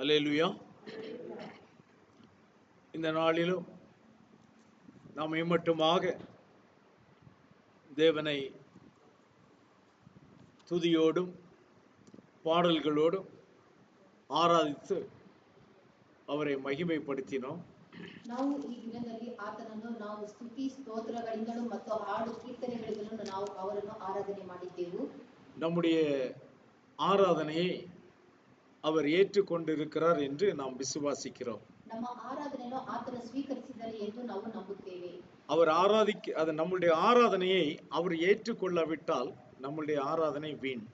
அல்லேலூயா. இந்த நாளிலும் நாம் மட்டுமாக தேவனை துதியோடும் பாடல்களோடும் ஆராதித்து அவரை மகிமைப்படுத்தினோம். ನಾವು ಈ ದಿನದಲ್ಲಿ ಆತನನ್ನು ನಾವು ಸ್ತುತಿ ಸ್ತೋತ್ರಗಳಿಂದಲೂ ಮತ್ತು ಹಾಡು ಕೀರ್ತನೆಗಳಿಂದಲೂ ನಾವು ಅವರನ್ನು ಆರಾಧನೆ ಮಾಡಿದ್ದೆವು. நம்முடைய ஆராதனையை அவர் ஏற்றுக்கொண்டிருக்கிறார் என்று நாம் விசுவாசிக்கிறோம். ನಮ್ಮ ಆರಾಧನೆಯನ್ನು ಆತನು ಸ್ವೀಕರಿಸಿದ್ದಾನೆ ಎಂದು ನಾವು ನಂಬುತ್ತೇವೆ. அவர் நம்முடைய ஆராதனையை அவர் ஏற்றுக்கொள்ளாவிட்டால் நம்முடைய ஆராதனை வீண்.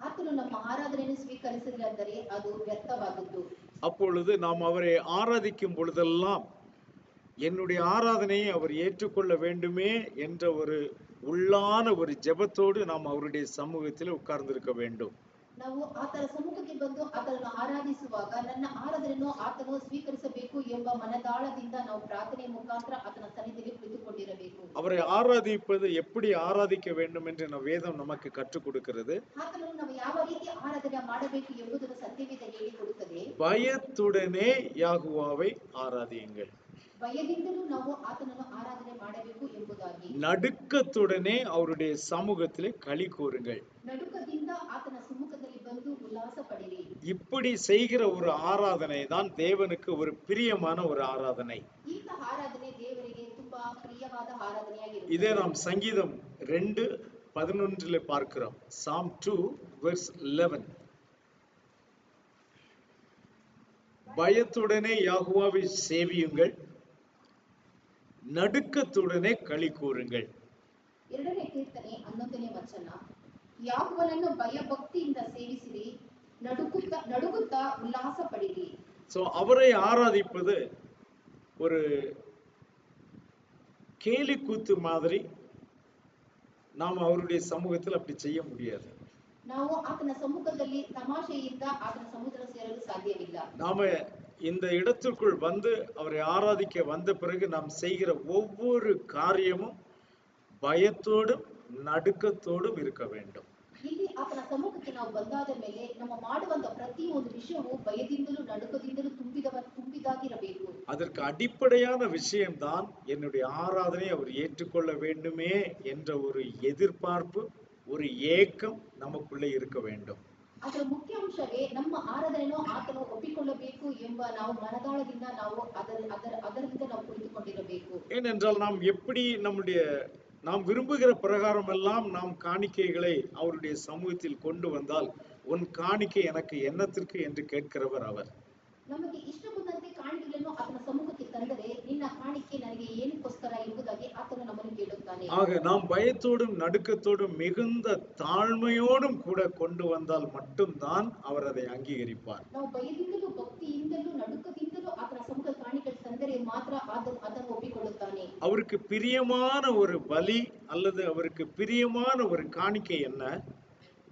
ಆತನು ನಮ್ಮ ಆರಾಧನೆಯನ್ನು ಸ್ವೀಕರಿಸದಿದ್ದರೆ ಅದು ವ್ಯರ್ಥವಾದದ್ದು. அப்பொழுது நாம் அவரை ஆராதிக்கும் பொழுதெல்லாம் என்னுடைய ஆராதனையை அவர் ஏற்றுக்கொள்ள வேண்டுமே என்ற ஒரு உள்ளான ஒரு ஜெபத்தோடு நாம் அவருடைய சமூகத்தில் உட்கார்ந்திருக்க வேண்டும். ನಾವು ಆತನ ಸಮ್ಮುಖಕ್ಕೆ ಬಂದು ಆತನನ್ನು ಆರಾಧಿಸುವಾಗ ನನ್ನ ಆರಾಧನೆಯನ್ನು ಆತನು ಸ್ವೀಕರಿಸಬೇಕು ಎಂಬ ಮನದಾಳದಿಂದ ನಾವು ಪ್ರಾರ್ಥನೆಯ ಮುಖಾಂತರ ಆತನ ಸನ್ನಿಧಿಯಲ್ಲಿ ಕುಳಿತುಕೊಂಡಿರಬೇಕು. அவரை ஆராதிப்பது எப்படி ஆராதிக்க வேண்டும் என்று வேதம் நமக்கு கற்றுக் கொடுக்கிறது. ಆತನನ್ನು ನಾವು ಯಾವ ರೀತಿ ಆರಾಧನೆ ಮಾಡಬೇಕು ಎಂಬುದನ್ನು ಸತ್ಯವೇದ ಹೇಳಿಕೊಡುತ್ತದೆ. பயத்துடனே யாகுவாவை ஆராதியுங்கள். ಭಯದಿಂದಲೂ ನಾವು ಆತನನ್ನು ಆರಾಧನೆ ಮಾಡಬೇಕು ಎಂಬುದಾಗಿ. நடுக்கத்துடனே அவருடைய சமூகத்திலே களி கூறுங்கள். ನಡುಕದಿಂದ ಆತನ ಸಮ್ಮುಖದಲ್ಲಿ ಬಂದು ಉಲ್ಲಾಸ ಪಡಿರಿ. இப்படி செய்கிற ஒரு ஆராதனை தான் தேவனுக்கு ஒரு பிரியமான ஒரு ஆராதனை. இந்த ஆராதனை தேவರಿಗೆ ತುಂಬಾ ಪ್ರಿಯವಾದ ಆರಾಧನೆಯಾಗಿರುತ್ತದೆ. இதை நாம் சங்கீதம் 2:11 பார்க்கிறோம். Psalm 2:11. பயத்துடனே யெகோவாவை சேவியுங்கள், நடுக்கத்துடனே களி கூறுங்கள். 2ನೇ ಕೀರ್ತನೆ 11ನೇ ವಚನ. ಯೆಹೋವನನ್ನು ಭಯಭಕ್ತಿಯಿಂದ ಸೇವಿಸಿರಿ, ನಡುಗುತ್ತಾ ಉಲ್ಲಾಸ ಪಡಿರಿ. சோ அவரை ஆராதிப்பது ஒரு கேலி கூத்து மாதிரி நாம் அவருடைய சமூகத்தில் அப்படி செய்ய முடியாது. ನಾವು ಆತನ ಸಮ್ಮುಖದಲ್ಲಿ ತಮಾಷೆಯಿಂದ ಆತನ ಸಮುದ್ರ ಸೇರಲು ಸಾಧ್ಯವಿಲ್ಲ. நாம இந்த இடத்துக்குள் வந்து அவரை ஆராதிக்க வந்த பிறகு நாம் செய்கிற ஒவ்வொரு காரியமும் பயத்தோடும் நடுக்கத்தோடும் இருக்க வேண்டும். ಇಲ್ಲಿ ಆತನ ಸಮ್ಮುಖಕ್ಕೆ ನಾವು ಬಂದಾದ ಮೇಲೆ ನಮ್ಮ ಮಾಡುವಂತ ಪ್ರತಿಯೊಂದು ವಿಷಯವೂ ಭಯದಿಂದಲೂ ನಡುಕದಿಂದಲೂ ತುಂಬಿದಾಗಿರಬೇಕು. அதற்கு அடிப்படையான விஷயம்தான் என்னுடைய ஆராதனை அவர் ஏற்றுக்கொள்ள வேண்டுமே என்ற ஒரு எதிர்பார்ப்பு, ஒரு ஏக்கம் நமக்குள்ளே இருக்க வேண்டும். ಅದರ ಮುಖ್ಯ ಅಂಶವೇ ನಮ್ಮ ಆರಾಧನೆಯನ್ನು ಆತನು ಒಪ್ಪಿಕೊಳ್ಳಬೇಕು ಎಂಬ ನಾವು ಮನದಾಳದಿಂದ ನಾವು ಅದರಿಂದ ನಾವು ಕುಳಿತುಕೊಂಡಿರಬೇಕು. ஏனென்றால் நாம் விரும்புகிற பிரகாரம் எல்லாம் நாம் காணிக்கைகளை அவருடைய சமூகத்தில் கொண்டு வந்தால் உன் காணிக்கை எனக்கு என்னத்திற்கு என்று கேட்கிறவர் அவர். ನಮಗೆ ಇಷ್ಟ ಬಂದಂತೆ ಕಾಣಿಕೆಗಳನ್ನು ಆತನ ಸಮ್ಮುಖಕ್ಕೆ ತಂದರೆ ನಿನ್ನ ಕಾಣಿಕೆ ನನಗೆ ಏನಕ್ಕೋಸ್ಕರ ಎಂಬುದಾಗಿ ಆತನು ನಮ್ಮನ್ನು ಕೇಳುತ್ತಾನೆ. ஆக நாம் பயத்தோடும் நடுக்கத்தோடும் மிகுந்த தாழ்மையோடும் கூட கொண்டு வந்தால் மட்டும்தான் அவர் அதை அங்கீகரிப்பார். ನಾವು ಭಯದಿಂದಲೂ ಭಕ್ತಿಯಿಂದಲೂ ನಡುಕದಿಂದಲೂ ಆತನ ಸಮ್ಮುಖ ಕಾಣಿಕೆ ತಂದರೆ ಮಾತ್ರ ಅದನ್ನು ಒಪ್ಪಿಕೊಳ್ಳುತ್ತಾನೆ. அவருக்கு பிரியமான ஒரு பலி அல்லது அவருக்கு பிரியமான ஒரு காணிக்கை என்ன?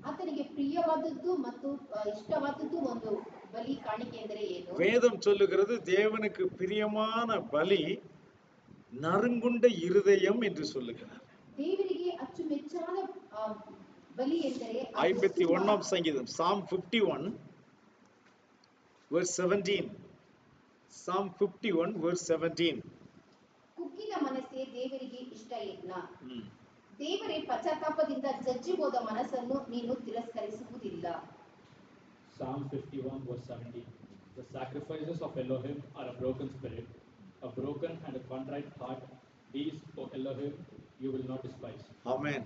ಆತನಿಗೆ ಪ್ರಿಯವಾದದ್ದು ಮತ್ತು ಇಷ್ಟವಾದದ್ದು ಒಂದು ಬಲಿ ಕಾಣಿಕೆ ಎಂದರೆ ಏನು? வேதம் சொல்லுகிறது தேவனுக்கு பிரியமான பலி நறுங்குண்ட இருதயம் என்று சொல்லுகிறார். ದೇವರಿಗೆ ಅಚ್ಚುಮೆಚ್ಚಾದ ಬಲಿ ಎಂದರೆ 51ஆம் சங்கீதம் Psalm 51 verse 17. Psalm 51 verse 17. ಕುಗ್ಗಿದ ಮನಸ್ಸೇ ದೇವರಿಗೆ ಇಷ್ಟ ಯಜ್ಞ. ದೇವರೇ ಪಶ್ಚಾತ್ತಾಪದಿಂದ ಜಜ್ಜಿ ಹೋದ ಮನಸ್ಸನ್ನು ನೀನು ತಿರಸ್ಕರಿಸುವುದಿಲ್ಲ. Psalm 51 verse 17. The sacrifices of Elohim are a broken spirit, a broken and a contrite heart. These, O Elohim, you will not despise. Amen.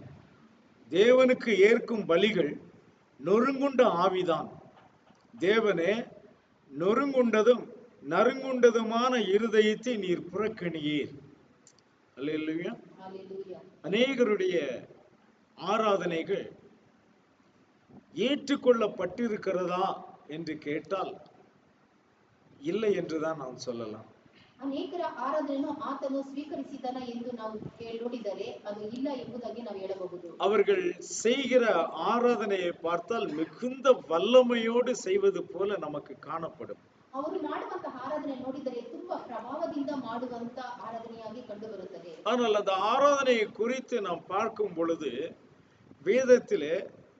தேவனுக்கு ஏற்கும் பலிகள் நொறுங்குண்ட ஆவிதான். தேவனே, நொறுங்குண்டதும் நறுங்குண்டதுமான இருதயத்தை நீர் புறக்கணியீர். அல்லேலூயா. அநேகருடைய ஆராதனைகள் ஏற்றுக்கொள்ளப்பட்டிருக்கிறதா என்று கேட்டால் இல்லை என்றுதான் நாம் சொல்லலாம். ಅನೇಕರ ಆರಾಧನೆಯನ್ನು ಆತನು ಸ್ವೀಕರಿಸಿದನ ಎಂದು ನಾವು ನೋಡಿದರೆ ಅದು ಇಲ್ಲ ಎಂಬುದಾಗಿ ನಾವು ಹೇಳಬಹುದು. அவர்கள் செய்கிற ஆராதனையை பார்த்தால் மிகுந்த வல்லமையோடு செய்வது போல நமக்கு காணப்படும். ಅವರು ಮಾಡುವಂತ ಆರಾಧನೆ ನೋಡಿದರೆ ತುಂಬಾ ಪ್ರಭಾವದಿಂದ ಮಾಡುವಂತ ಆರಾಧನೆಯಾಗಿ ಕಂಡುಬರುತ್ತದೆ. ஆனால் அந்த ஆராதனையை குறித்து நாம் பார்க்கும் பொழுது வேதத்திலே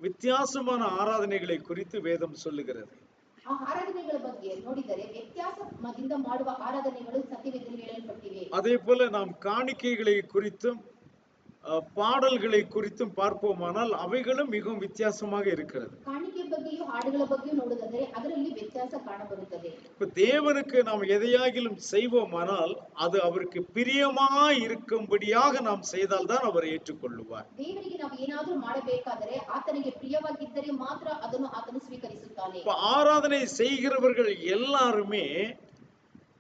வித்தியாசமான ஆராதனைகளை குறித்து வேதம் சொல்லுகிறது. ಆ ಆರಾಧನೆಗಳ ಬಗ್ಗೆ ನೋಡಿದರೆ ವ್ಯತ್ಯಾಸದಿಂದ ಮಾಡುವ ಆರಾಧನೆಗಳು ಸತ್ಯವೇದದಲ್ಲಿ ಹೇಳಲ್ಪಟ್ಟಿವೆ. அதே போல நாம் காணிக்கைகளை குறித்தும் பாடல்களை குறித்தும் பார்ப்போமானால் அவைகளும் மிகவும் வித்தியாசமாக இருக்கிறது. ಕಾಣಿಕೆ ಬಗ್ಗೆಯೂ ಹಾಡುಗಳ ಬಗ್ಗೆಯೂ ನೋಡುವುದಾದರೆ ಅದರಲ್ಲಿ ವ್ಯತ್ಯಾಸ ಕಾಣಬರುತ್ತದೆ. இப்ப தேவனுக்கு நாம் எதையாகிலும் செய்வோமானால் அது அவருக்கு பிரியமாய் இருக்கும்படியாக நாம் செய்தால்தான் அவர் ஏற்றுக்கொள்ளுவார். ದೇವರಿಗೆ ನಾವು ಏನಾದರೂ ಮಾಡಬೇಕಾದರೆ ಆತನಿಗೆ ಪ್ರಿಯವಾಗಿದ್ದರೆ ಮಾತ್ರ ಅದನ್ನು ಆತನು ಸ್ವೀಕರಿಸುತ್ತಾನೆ. இப்ப ஆராதனை செய்கிறவர்கள் எல்லாருமே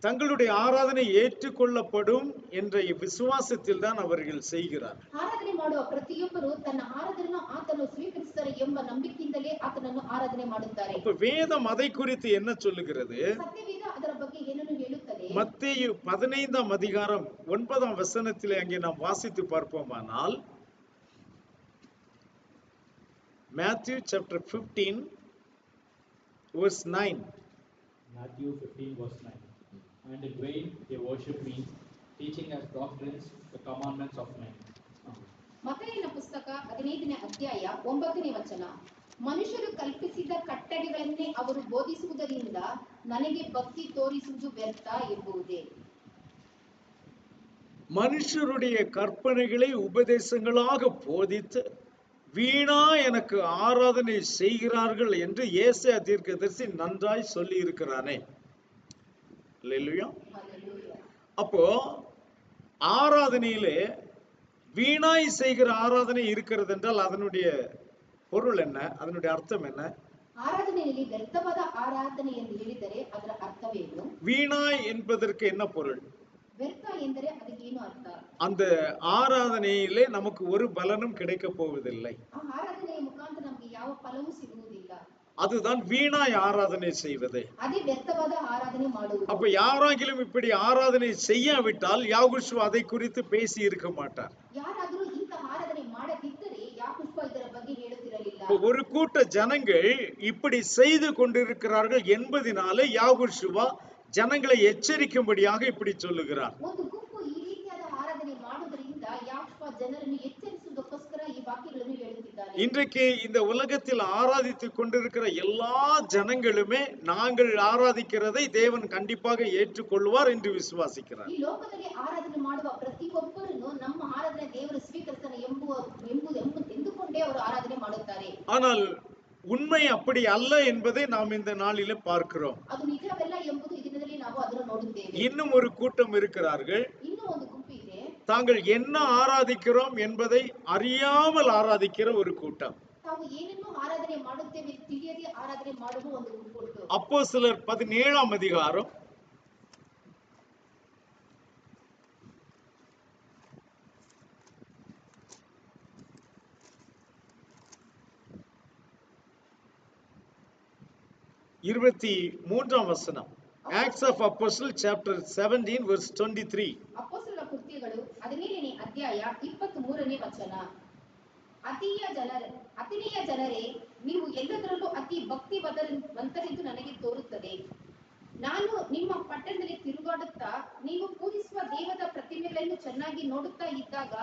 தங்களுடைய ஆராதனை ஏற்றுக்கொள்ளப்படும் என்ற விசுவாசத்தில் தான் அவர்கள் செய்கிறார். ಆರಾಧನೆ ಮಾಡುವ ಪ್ರತಿಯೊಬ್ಬರು ತನ್ನ ಆರಾಧನೆಯನ್ನು ಆತನು ಸ್ವೀಕರಿಸುತ್ತಾರೆ ಎಂಬ ನಂಬಿಕೆಯಿಂದಲೇ ಆತನನ್ನು ಆರಾಧನೆ ಮಾಡುತ್ತಾರೆ. இப்ப வேதம் அதை குறித்து என்ன சொல்லுகிறது? ಸತ್ಯವೇದ ಅದರ ಬಗ್ಗೆ ಏನನ್ನು ಹೇಳುತ್ತದೆ? மத்தேயு 15ஆம் அதிகாரம் 9ஆம் வசனத்திலே அங்கே நாம் வாசித்து பார்ப்போமானால், Matthew chapter 15 verse 9. Matthew 15 verse 9. And in vain they worship me, teaching as doctrines the commandments of men. ಮತ್ತಾಯನ ಪುಸ್ತಕ 15ನೇ ಅಧ್ಯಾಯ 9ನೇ ವಚನ. ಮನುಷ್ಯರು ಕಲ್ಪಿಸಿದ ಕಟ್ಟಳೆಗಳನ್ನೇ ಅವರು ಬೋಧಿಸುವುದರಿಂದ ನನಗೆ ಭಕ್ತಿ ತೋರಿಸುವುದು ವ್ಯರ್ಥ ಎಂಬುದೇ. மனுஷருடைய கற்பனைகளை உபதேசங்களாக போதித்து வீணா எனக்கு ஆராதனை செய்கிறார்கள் என்று ஏசாயா தீர்க்கதரிசி நன்றாய் சொல்லி இருக்கிறானே. அல்லேலூயா. அப்போ ஆராதனையிலே வீணாய் செய்கிற ஆராதனை இருக்கிறது என்றால் அதனுடைய பொருள் என்ன? அதனுடைய அர்த்தம் என்ன? ಆರಾಧನೆಯಲ್ಲಿ ವ್ಯರ್ಥವಾದ ಆರಾಧನೆ ಎಂದು ಹೇಳಿದರೆ ಅದರ ಅರ್ಥವೇನು? வீணாய் என்பதற்கு என்ன பொருள்? ವ್ಯರ್ಥ ಎಂದರೆ ಅದಕ್ಕೆ ಏನು ಅರ್ಥ? அந்த ஆராதனையிலே நமக்கு ஒரு பலனும் கிடைக்க போவதில்லை. ಆ ಆರಾಧನೆಯ ಮುಖಾಂತರ ನಮಗೆ ಯಾವ ಫಲವೂ ಸಿಗುವುದಿಲ್ಲ. அதுதான் வீணாய் ஆராதனை செய்வது. ಅದೇ ವ್ಯರ್ಥವಾದ ಆರಾಧನೆ ಮಾಡುವುದು. அப்ப யாராகிலும் இப்படி ஆராதனை செய்யாவிட்டால் யாகோஷுவா அதை குறித்து பேசி இருக்க மாட்டார். ಯಾರಾದರೂ ಇಂಥ ಆರಾಧನೆ ಮಾಡದಿದ್ದರೆ ಯಾಕೋಬ ಇದರ ಬಗ್ಗೆ ಹೇಳುತ್ತಿರಲಿಲ್ಲ. ஒரு கூட்ட ஜனங்கள் இப்படி செய்து கொண்டிருக்கிறார்கள் என்பதனாலே யாகோஷுவா ஜனங்களை எச்சரிக்கும்படியாக இப்படி சொல்லுகிறார். ಒಂದು ಗುಂಪು ಈ ರೀತಿಯಾದ ಆರಾಧನೆ ಮಾಡುವುದರಿಂದ ಯಾಕೋಬ ಜನರನ್ನು ಎಚ್ಚರಿಸುವುದಕ್ಕೋಸ್ಕರ ಈ ವಾಕ್ಯಗಳನ್ನು ಹೇಳುತ್ತಿದ್ದಾನೆ. இன்றைக்கு இந்த உலகத்தில் ஆராதித்துக் கொண்டிருக்கிற எல்லா ஜனங்களுமே நாங்கள் ஆராதிக்கிறதை தேவன் கண்டிப்பாக ஏற்றுக்கொள்வார் என்று விசுவாசிக்கிறார். ಈ ಲೋಕದಲ್ಲಿ ಆರಾಧನೆ ಮಾಡುವ ಪ್ರತಿಯೊಬ್ಬರನ್ನು ನಮ್ಮ ಆರಾಧನೆ ದೇವರು ಸ್ವೀಕರಿಸುತ್ತಾನೆ ಎಂದುಕೊಂಡೇ ಅವರು ಆರಾಧನೆ ಮಾಡುತ್ತಾರೆ. ஆனால் உண்மை அப்படி அல்ல என்பதை நாம் இந்த நாளிலே பார்க்கிறோம். ಅದು ನಿಜವಲ್ಲ ಎಂಬುದು ಈ ದಿನದಲ್ಲಿ ನಾವು ಅದನ್ನು ನೋಡುತ್ತೇವೆ. இன்னும் ஒரு கூட்டம் இருக்கிறார்கள். ಇನ್ನೂ ಒಂದು ಗುಂಪು ಇದೆ. தாங்கள் என்ன ஆராதிக்கிறோம் என்பதை அறியாமல் ஆராதிக்கிற ஒரு கூட்டம். ತಾವು ಏನನ್ನು ಆರಾಧನೆ ಮಾಡುತ್ತೇವೆ ತಿಳಿಯದೆ ಆರಾಧನೆ ಮಾಡುವ ಒಂದು ಗುಂಪು ಉಂಟು. அப்போஸ்தலர் 17ஆம் அதிகாரம் 23ஆம் வசனம். Acts of Apostles chapter 17 verse 23. ಅಪೊಸ್ತಲರ ಕೃತ್ಯಗಳು 17ನೇ ಅಧ್ಯಾಯ 23ನೇ ವಚನ. ಅತಿನಿಯ ಜನರೇ, ನೀವು ಎಲ್ಲದರಲ್ಲೂ ಅತಿ ಭಕ್ತಿವಂತರೆಂದು ನನಗೆ ತೋರುತ್ತದೆ. ನಾನು ನಿಮ್ಮ ಪಟ್ಟಣದಲ್ಲಿ ತಿರುಗಾಡುತ್ತಾ ನೀವು ಪೂಜಿಸುವ ದೇವದ ಪ್ರತಿಮೆಗಳನ್ನು ಚೆನ್ನಾಗಿ ನೋಡುತ್ತಾ ಇದ್ದಾಗ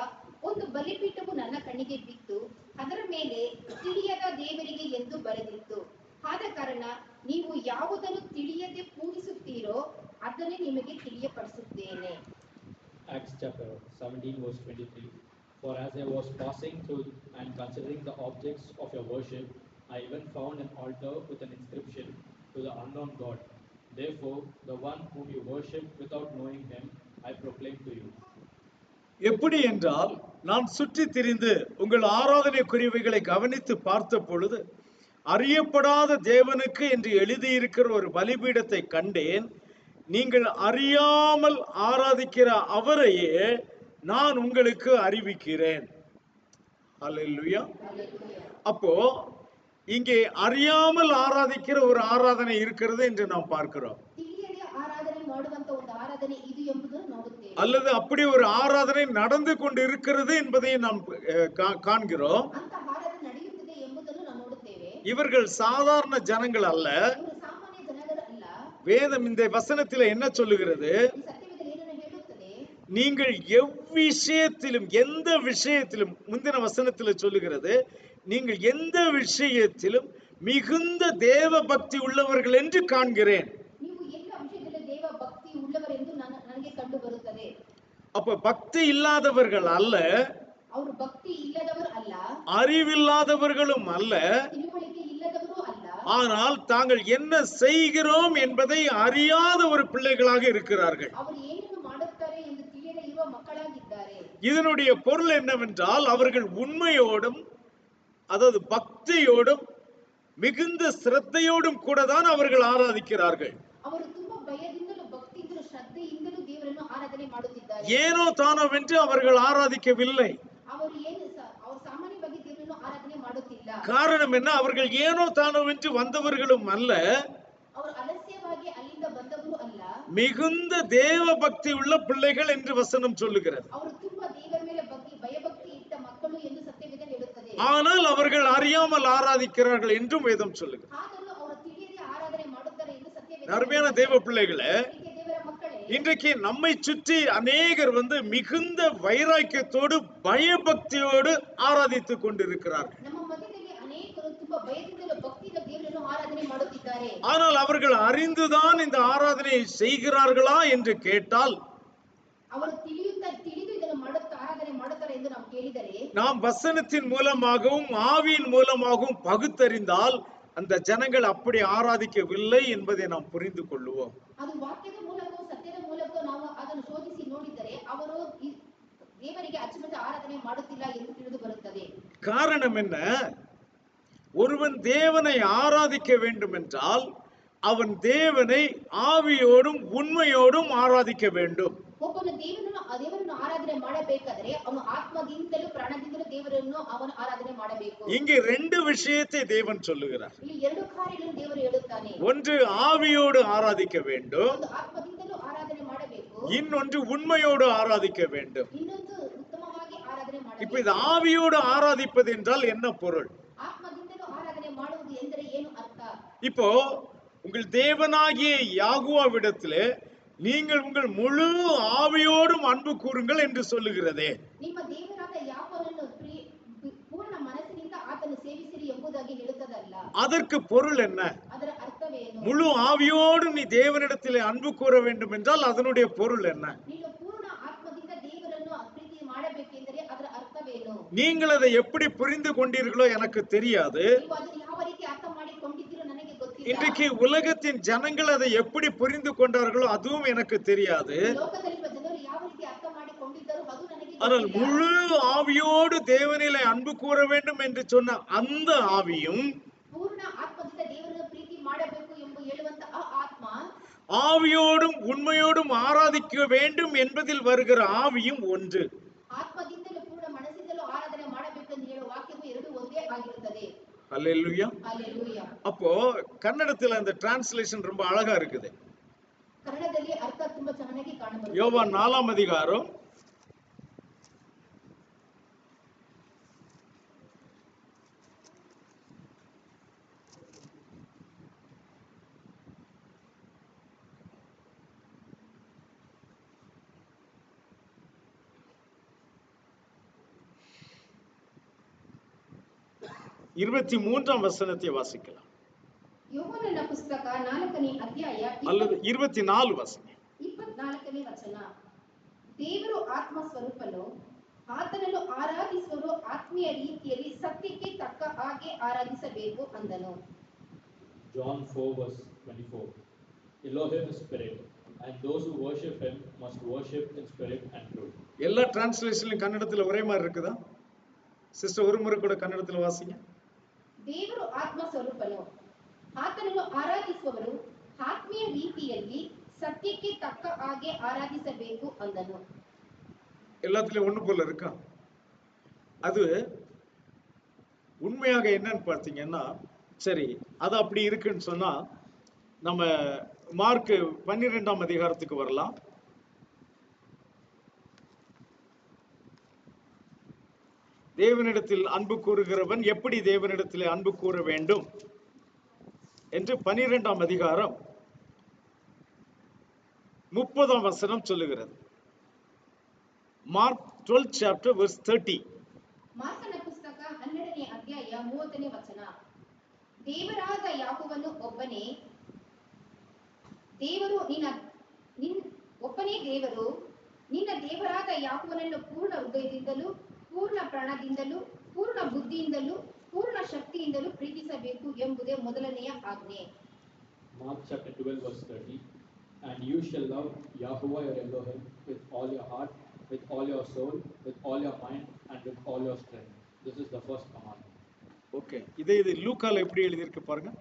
ಒಂದು ಬಲಿಪೀಠವು ನನ್ನ ಕಣ್ಣಿಗೆ ಬಿತ್ತು. ಅದರ ಮೇಲೆ ತಿಳಿಯದ ದೇವರಿಗೆ ಎಂದು ಬರೆದಿತ್ತು. ಆದ ಕಾರಣ ನೀವು ಯಾವುದನ್ನು ತಿಳಿಯದೆ ಪೂಜಿಸುತ್ತೀರೋ ಅದನ್ನೇ ನಿಮಗೆ ತಿಳಿಯಪಡಿಸುತ್ತೇನೆ. Acts chapter 17 verse 23. For as I was passing through and considering the objects of your worship, I even found an altar with an inscription, to the unknown God. Therefore, the one whom you worship without knowing him, I proclaim to you. எப்படி என்றால், நான் சுற்றி திரிந்து உங்கள் ஆராதனை குறிவைகளை கவனித்து பார்த்த பொழுது அறியப்படாத தேவனுக்கு என்று எழுதியிருக்கிற ஒரு பலிபீடத்தை கண்டேன். நீங்கள் அறியாமல் ஆராதிக்கிற அவரையே நான் உங்களுக்கு அறிவிக்கிறேன். அல்லேலூயா. அப்போ இங்கே அறியாமல் ஆராதிக்கிற ஒரு ஆராதனை இருக்கிறது என்று நாம் பார்க்கிறோம். ತಿಳಿಯದೆ ಆರಾಧನೆ ಮಾಡುವಂತ ಒಂದು ಆರಾಧನೆ ಇದು ಎಂಬುದನ್ನು ನೋಡುತ್ತೇವೆ. அல்லது அப்படி ஒரு ஆராதனை நடந்து கொண்டு இருக்கிறது என்பதை நாம் காண்கிறோம். ಅಂತ ಆರಾಧನೆ ನಡೆಯುತ್ತಿದೆ ಎಂಬುದನ್ನು ನಾವು ನೋಡುತ್ತೇವೆ. இவர்கள் சாதாரண ஜனங்கள் அல்ல. ಇವರು ಸಾಮಾನ್ಯ ಜನಗಳಲ್ಲ. வேதம் இந்த வசனத்தில் என்ன சொல்லுகிறது? ಈ ಸತ್ಯವೇದದಲ್ಲಿ ಏನನ್ನು ಹೇಳುತ್ತದೆ? நீங்கள் எவ்விஷயத்திலும் எந்த விஷயத்திலும், முந்தின வசனத்தில் சொல்லுகிறது, நீங்கள் எந்த விஷயத்திலும் மிகுந்த தேவ பக்தி உள்ளவர்கள் என்று காண்கிறேன். ನೀವು ಎಲ್ಲ ವಿಷಯದಲ್ಲಿ ದೇವ ಭಕ್ತಿ ಉಳ್ಳವರೆಂದು ನನಗೆ ಕಂಡು ಬರುತ್ತದೆ. அப்ப பக்தி இல்லாதவர்கள் அல்ல, ಅವರು ಭಕ್ತಿ ಇಲ್ಲದವರು ಅಲ್ಲ, அறிவில்லாதவர்களும் அல்ல, ತಿಳುವಳಿಕೆ ಇಲ್ಲದವರು ಅಲ್ಲ, ஆனால் தாங்கள் என்ன செய்கிறோம் என்பதை அறியாத ஒரு பிள்ளைகளாக இருக்கிறார்கள். ಅವರು ಏನನ್ನು ಮಾಡುತ್ತಾರೆ ಎಂದು ತಿಳಿಯದೇ ಇರುವ ಮಕ್ಕಳಾಗಿದ್ದಾರೆ. இதனுடைய பொருள் என்னவென்றால் அவர்கள் உண்மையோடும் அதாவது பக்தியோடும் மிகுந்த சிரத்தையோடும் கூட தான் அவர்கள் ஆராதிக்கிறார்கள். ಅವರು ತುಂಬಾ ಭಯದಿಂದಲೂ ಭಕ್ತಿಯಿಂದಲೂ ಶ್ರದ್ಧೆಯಿಂದಲೂ ದೇವರನ್ನು ಆರಾಧನೆ ಮಾಡುತ್ತಿದ್ದಾರೆ. ஏனோ தானோவென்று அவர்கள் ஆராதிக்கவில்லை. ಅವರು ಅವರು ಸಾಮಾನ್ಯವಾಗಿ ದೇವರನ್ನು ಆರಾಧನೆ ಮಾಡುತ್ತಿಲ್ಲ. காரணம் என்ன? அவர்கள் ஏனோ தானோவென்று வந்தவர்களும் அல்ல, ಅವರು ಅಲಸ್ಯವಾಗಿ ಅಲ್ಲಿಂದ ಬಂದವರು ಅಲ್ಲ, மிகுந்த தேவ பக்தி உள்ள பிள்ளைகள் என்று வசனம் சொல்லுகிறது. ಅವರು ತುಂಬಾ ದೇವರ ಮೇಲೆ ಭಯಭಕ್ತಿ ಇಟ್ಟ ಮಕ್ಕಳು ಎಂದು ಸತ್ಯವೇದ ಹೇಳುತ್ತದೆ. ஆனால் அவர்கள் அறியாமல் ஆராதிக்கிறார்கள் என்றும் வேதம் சொல்லுகிறது. ಆದರೂ ಅವರು ತಿಳಿಯದೆ ಆರಾಧನೆ ಮಾಡುತ್ತಾರೆ ಎಂದು ಸತ್ಯವೇದ. அருமையான தேவ பிள்ளைகளே, ದೇವರ ಮಕ್ಕಳೇ, இன்றைக்கு நம்மை சுற்றி அநேகர் மிகுந்த வைராக்கியத்தோடு பயபக்தியோடு ஆராதித்துக் கொண்டிருக்கிறார்கள். ನಮ್ಮ ಮಧ್ಯದಲ್ಲಿ ಅನೇಕರು ತುಂಬಾ ಭಯದಿಂದಲೂ ಭಕ್ತಿಯಿಂದ ದೇವರನ್ನು ಆರಾಧನೆ ಮಾಡುತ್ತಿದ್ದಾರೆ. ஆனால் அவர்கள் அறிந்துதான் இந்த ஆராதனையை செய்கிறார்களா என்று கேட்டால், ಅವರು ತಿಳಿದು ಇದನ್ನು ಆರಾಧನೆ ಮಾಡುತ್ತಾರೆ ಎಂದು ನಾವು ಕೇಳಿದರೆ, நாம் வசனத்தின் மூலமாகவும் ஆவியின் மூலமாகவும் பகுத்தறிந்தால் அந்த ஜனங்கள் அப்படி ஆராதிக்கவில்லை என்பதை நாம் புரிந்து கொள்வோம். ಅದು ವಾಕ್ಯದ ಮೂಲಕವೂ ಸತ್ಯದ ಮೂಲಕವೂ ನಾವು ಅದನ್ನು ಶೋಧಿಸಿ ನೋಡಿದರೆ ಅವರು ದೇವರಿಗೆ ಅಚ್ಚುಮೆಚ್ಚು ಆರಾಧನೆ ಮಾಡುತ್ತಿಲ್ಲ ಎಂದು ತಿಳಿದು ಬರುತ್ತದೆ. காரணம் என்ன? ஒருவன் தேவனை ஆராதிக்க வேண்டும் என்றால் அவன் தேவனை ஆவியோடும் உண்மையோடும் ஆராதிக்க வேண்டும். ಒಬ್ಬನು ದೇವರನ್ನು ಆರಾಧನೆ ಮಾಡಬೇಕಾದರೆ ಅವನು ಆತ್ಮದಿಂದಲೂ ಪ್ರಾಣದಿಂದಲೂ ದೇವರನ್ನು ಅವನು ಆರಾಧನೆ ಮಾಡಬೇಕು. இங்கே ரெண்டு விஷயத்தை தேவன் சொல்லுகிறார். ಇಲ್ಲಿ ಎರಡು ಕಾರ್ಯಗಳನ್ನು ದೇವರು ಹೇಳುತ್ತಾನೆ. ஒன்று ஆவியோடு ஆராதிக்க வேண்டும், ಒಂದು ಆತ್ಮದಿಂದಲೂ ಆರಾಧನೆ ಮಾಡಬೇಕು, இன்னொன்று உண்மையோடு ஆராதிக்க வேண்டும். ಇನ್ನೊಂದು ಉತ್ತಮವಾಗಿ ಆರಾಧನೆ ಮಾಡಬೇಕು. இப்ப இது ஆவியோடு ஆராதிப்பது என்றால் என்ன பொருள்? ಆತ್ಮದಿಂದಲೂ ಆರಾಧನೆ ಮಾಡುವುದು ಎಂದರೆ ಏನು ಅರ್ಥ? இப்போ உங்கள் தேவனாகிய யாகுவாவிடத்திலே நீங்கள் உங்கள் முழு ஆவியோடும் அன்பு கூறுங்கள் என்று சொல்லுகிறதே. ನಿಮ್ಮ ದೇವರಾದ ಯಾಕೋಬನನ್ನು ಪೂರ್ಣ ಮನಸ್ಸಿನಿಂದ ಆತನು ಸೇವಿಸಿರಿ ಎಂಬುದಾಗಿ ಹೇಳುತ್ತದಲ್ಲ. அதற்கு பொருள் என்ன? ಅದರ ಅರ್ಥವೇನು? முழு ஆவியோடு நீ தேவனிடத்திலே அன்பு கூற வேண்டும் என்றால் அதனுடைய பொருள் என்ன? ನೀನು ಪೂರ್ಣ ಆತ್ಮದಿಂದ ದೇವರನ್ನು ಪ್ರೀತಿ ಮಾಡಬೇಕೆಂದರೆ ಅದರ ಅರ್ಥವೇನು? நீங்கள் அதை எப்படி புரிந்து கொண்டீர்களோ எனக்கு தெரியாது. ನೀವು ಅದನ್ನು ಯಾವ ರೀತಿ ಅರ್ಥ ಮಾಡಿಕೊಂಡಿದ್ದೀರೋ ನನಗೆ ಗೊತ್ತಿಲ್ಲ. இன்றைக்கு உலகத்தின் ஜனங்கள் அதை எப்படி புரிந்து கொண்டார்களோ அதுவும் எனக்கு தெரியாது. ಲೋಕದಲ್ಲಿರುವ ಜನರು ಯಾವ ರೀತಿ ಅರ್ಥ ಮಾಡಿಕೊಂಡಿದ್ದಾರೋ ಅದು ನನಗೆ ஆனால் ಗೊತ್ತಿಲ್ಲ. முழு ஆவியோடு தேவனிலே அன்பு கூற வேண்டும் என்று சொன்ன அந்த ஆவியும் ಪೂರ್ಣ ಆತ್ಮದಿಂದ ದೇವರನ್ನು ಪ್ರೀತಿ ಮಾಡಬೇಕು ಎಂದು ಹೇಳುವಂತ ಆ ಆತ್ಮ ஆவியோடும் உண்மையோடும் ஆராதிக்க வேண்டும் என்பதில் வருகிற ஆவியும் ஒன்று. ಆತ್ಮದಿಂದಲೂ ಪೂರ್ಣ ಮನಸ್ಸಿಂದಲೂ ಆರಾಧನೆ ಮಾಡಬೇಕು ಎಂದು ಹೇಳುವ ವಾಕ್ಯವು ಎರಡು ಒಂದೇ ಆಗಿರುತ್ತದೆ. அல்லேலூயா. ಹಲ್ಲೆಲೂಯಾ. அப்போ கன்னடத்துல அந்த டிரான்ஸ்லேஷன் ரொம்ப அழகா இருக்குது. ಕನ್ನಡದಲ್ಲಿ ಅರ್ಥ ತುಂಬಾ ಚೆನ್ನಾಗಿ ಕಾಣಬರುತ್ತದೆ. யோவான் 4ஆம் அதிகாரம் 23ஆம் வசனத்தை வாசிக்கலாம். ಯೋಹಾನನ ಪುಸ್ತಕ 4ನೇ ಅಧ್ಯಾಯ அல்லது 24 வசனம். 24ನೇ ವಚನ. ದೇವರು ಆತ್ಮ ಸ್ವರೂಪನು, ಆತನನ್ನು ಆರಾಧಿಸುವವರು ಆತ್ಮೀಯ ರೀತಿಯಲ್ಲಿ ಸತ್ಯಕ್ಕೆ ತಕ್ಕ ಹಾಗೆ ಆರಾಧಿಸಬೇಕು ಅಂದನು. John 4 verse 24. Elohim is spirit, and those who worship him must worship in spirit and truth. எல்லா டிரான்ஸ்லேஷன்லயும் கன்னடத்துல ஒரே மாதிரி இருக்குதா? சிஸ்டர் ஒரு முறை கூட கன்னடத்துல வாசிங்க. ದೇವರು ಆತ್ಮ ಸ್ವರೂಪನು, ಆತನನ್ನು ಆರಾಧಿಸುವವರು ಆತ್ಮೀಯ ರೀತಿಯಲ್ಲಿ ಸತ್ಯಕ್ಕೆ ತಕ್ಕ ಹಾಗೆ ಆರಾಧಿಸಬೇಕು ಅಂದನು. எல்லாத்துலயும் ஒண்ணு போல இருக்கா? அது உண்மையாக என்னன்னு பார்த்தீங்கன்னா, சரி அது அப்படி இருக்குன்னு சொன்னா நம்ம மார்க் 12ஆம் அதிகாரத்துக்கு வரலாம். தேவனிடத்தில் அன்பு கூறுகிறவன் எப்படி தேவனிடத்தில் அன்பு கூற வேண்டும் என்று 12ஆம் அதிகாரம் 30ஆம் வசனம் சொல்லுகிறது. Mark 12th chapter verse 30. ಮಾರ್ಕನ ಪುಸ್ತಕ 12ನೇ ಅಧ್ಯಾಯ 30ನೇ ವಚನ. ದೇವರಾದ ಯಾಹೋವನು ಒಬ್ಬನೇ ದೇವರು ಒಬ್ಬನೇ ದೇವರು ನಿನ್ನ ದೇವರಾದ ಯಾಹೋವನನ್ನು ಪೂರ್ಣ ಹೃದಯದಿಂದಲೂ ಪೂರ್ಣ ಪ್ರಾಣದಿಂದಲೂ ಪೂರ್ಣ ಬುದ್ಧಿಯಿಂದಲೂ ಪೂರ್ಣ ಶಕ್ತಿಯಿಂದಲೂ ಪ್ರೀತಿಸಬೇಕು ಎಂಬುದೇ ಮೊದಲನೆಯ ಆಜ್ಞೆ. Mark chapter 12 verse 30. And you shall love Yahuwah your Elohim with all your heart, with all your soul, with all your mind, and with all your strength. This is the first commandment. Okay, இது லூக்கால எப்படி எழுதியிருக்கு பாருங்க.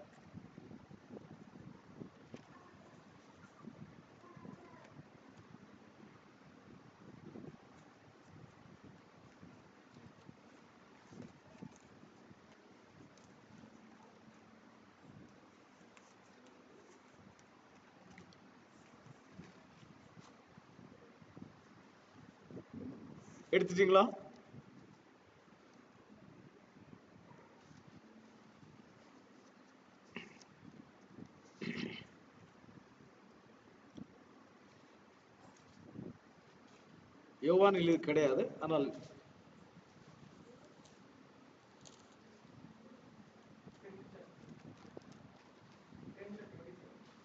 எடுத்துட்டீங்களா? யோவானில் இது கிடையாது, ஆனால்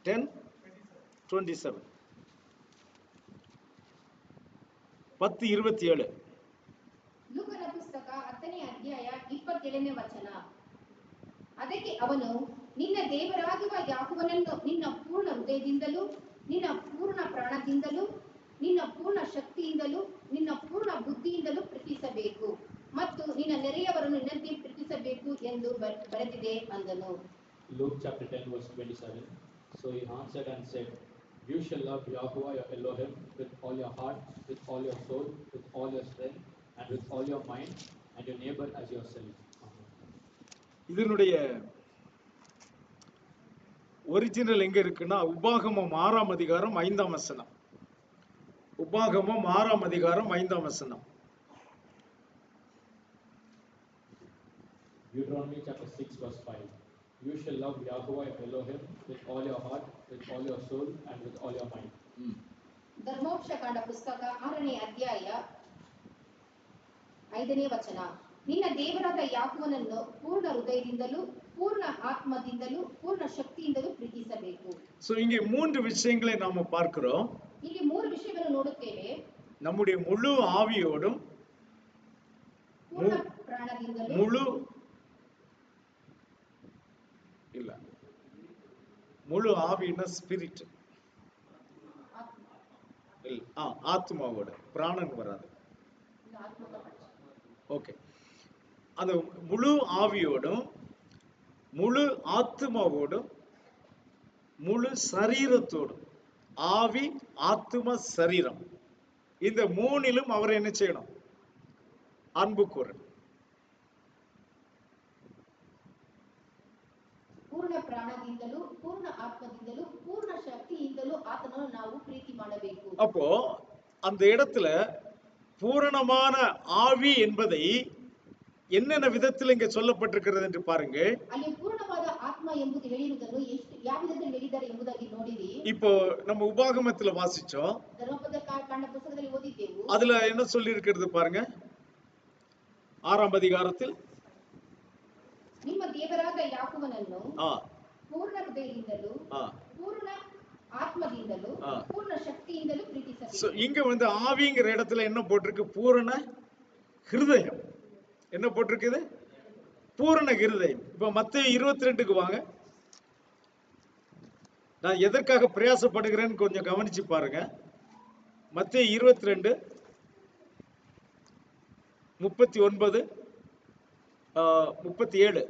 10:27 10:27 ಲೂಕನ ಪುಸ್ತಕ 10ನೇ ಅಧ್ಯಾಯ 27ನೇ ವಚನ. ಅದಕ್ಕೆ ಅವನು, ನಿನ್ನ ದೇವರಾಗಿರುವ ಯಾಹೋವನನ್ನು ನಿನ್ನ ಪೂರ್ಣ ಹೃದಯದಿಂದಲೂ ನಿನ್ನ ಪೂರ್ಣ ಪ್ರಾಣದಿಂದಲೂ ನಿನ್ನ ಪೂರ್ಣ ಶಕ್ತಿಯಿಂದಲೂ ನಿನ್ನ ಪೂರ್ಣ ಬುದ್ಧಿಯಿಂದಲೂ ಪ್ರೀತಿಸಬೇಕು ಮತ್ತು ನಿನ್ನ ನೆರೆಯವರನ್ನು ನಿನ್ನಂತೆ ಪ್ರೀತಿಸಬೇಕು ಎಂದು ಬರೆದಿದೆ ಅಂದನು. Luke chapter 10 verse 27. So he answered and said, you shall love Yahuwah your Elohim with all your heart, with all your soul, with all your strength, and with all your mind, and your neighbor as yourself. இதனுடைய original எங்க இருக்குன்னா உபாகமம் 6ஆம் அதிகாரம் 5ஆம் வசனம். உபாகமம் 6ஆம் அதிகாரம் 5ஆம் வசனம். Deuteronomy chapter 6 verse 5. You shall love Yahuwah your Elohim with all your heart, with all your soul, and with all your mind. ಧರ್ಮೋಪದೇಶಕಾಂಡ ಪುಸ್ತಕ 6ನೇ ಅಧ್ಯಾಯ 5ನೇ ವಚನ. ನಿನ್ನ ದೇವರಾದ ಯಾಹೋವನನ್ನು ಪೂರ್ಣ ಹೃದಯದಿಂದಲೂ ಪೂರ್ಣ ಆತ್ಮದಿಂದಲೂ ಪೂರ್ಣ ಶಕ್ತಿಯಿಂದಲೂ ಪ್ರೀತಿಸಬೇಕು. சோ இங்கே மூன்று விஷயங்களை நாம பார்க்கிறோம். ಇಲ್ಲಿ ಮೂರು ವಿಷಯಗಳನ್ನು ನೋಡುತ್ತೇವೆ. நம்முடைய முழு ஆவியோடும் ಪೂರ್ಣ ಪ್ರಾಣದಿಂದಲೂ முழு இல்ல முழு ஆவினா ஸ்பிரிட் இல்ல ஆத்மாவோட, பிராணன் வராது. ஓகே, அந்த முழு ஆவியோடும் முழு ஆத்மாவோடும் முழு சரீரத்தோடும், ஆவி ஆத்ம சரீரம், இந்த மூணிலும் அவர் என்ன செய்யணும்? அன்பு கூறணும். ಪೂರ್ಣ ಪ್ರಾಣದಿಂದಲೂ ಪೂರ್ಣ ಆತ್ಮದಿಂದಲೂ ಪೂರ್ಣ ಶಕ್ತಿಯಿಂದಲೂ ಆತನನ್ನು ನಾವು ಪ್ರೀತಿ ಮಾಡಬೇಕು. அப்போ அந்த இடத்துல பூரணமான ஆவி என்பதை என்னென்ன விதத்தில் இங்க சொல்லப்பட்டிருக்கிறது என்று பாருங்க. ಅಲ್ಲಿ ಪೂರ್ಣವಾದ ಆತ್ಮ ಎಂಬುದು ಹೇಳಿರುವುದನ್ನು ಯಾವ ವಿಧದಲ್ಲಿ ಹೇಳಿದ್ದಾರೆ ಎಂಬುದಾಗಿ ನೋಡಿರಿ. இப்போ நம்ம உபாகமத்துல வாசிச்சோம், ಧರ್ಮೋಪದೇಶಕಾಂಡ ಪುಸ್ತಕದಲ್ಲಿ ಓದಿದ್ದೆವು. அதுல என்ன சொல்லி இருக்கிறது பாருங்க. 6ஆம் அதிகாரத்தில் ನಿಮ್ಮ ದೇವರಾದ ಯಾಹೋವನನ್ನು ಪೂರ್ಣ ಹೃದಯದಿಂದಲೂ ಪೂರ್ಣ ಆತ್ಮದಿಂದಲೂ ಪೂರ್ಣ ಶಕ್ತಿಯಿಂದಲೂ ಪ್ರೀತಿಸಬೇಕು. இங்க ஆவிங்கிற இடத்துல என்ன போட்டிருக்கு? பூரண ஹிருதயம். என்ன போட்டிருக்குது? பூரண ஹிருதயம். இப்ப மத்தேயு 22க்கு வாங்க. நான் எதற்காக பிரயாசப்படுகிறேன்னு கொஞ்சம் கவனிச்சு பாருங்க. மத்தேயு 22 39 37.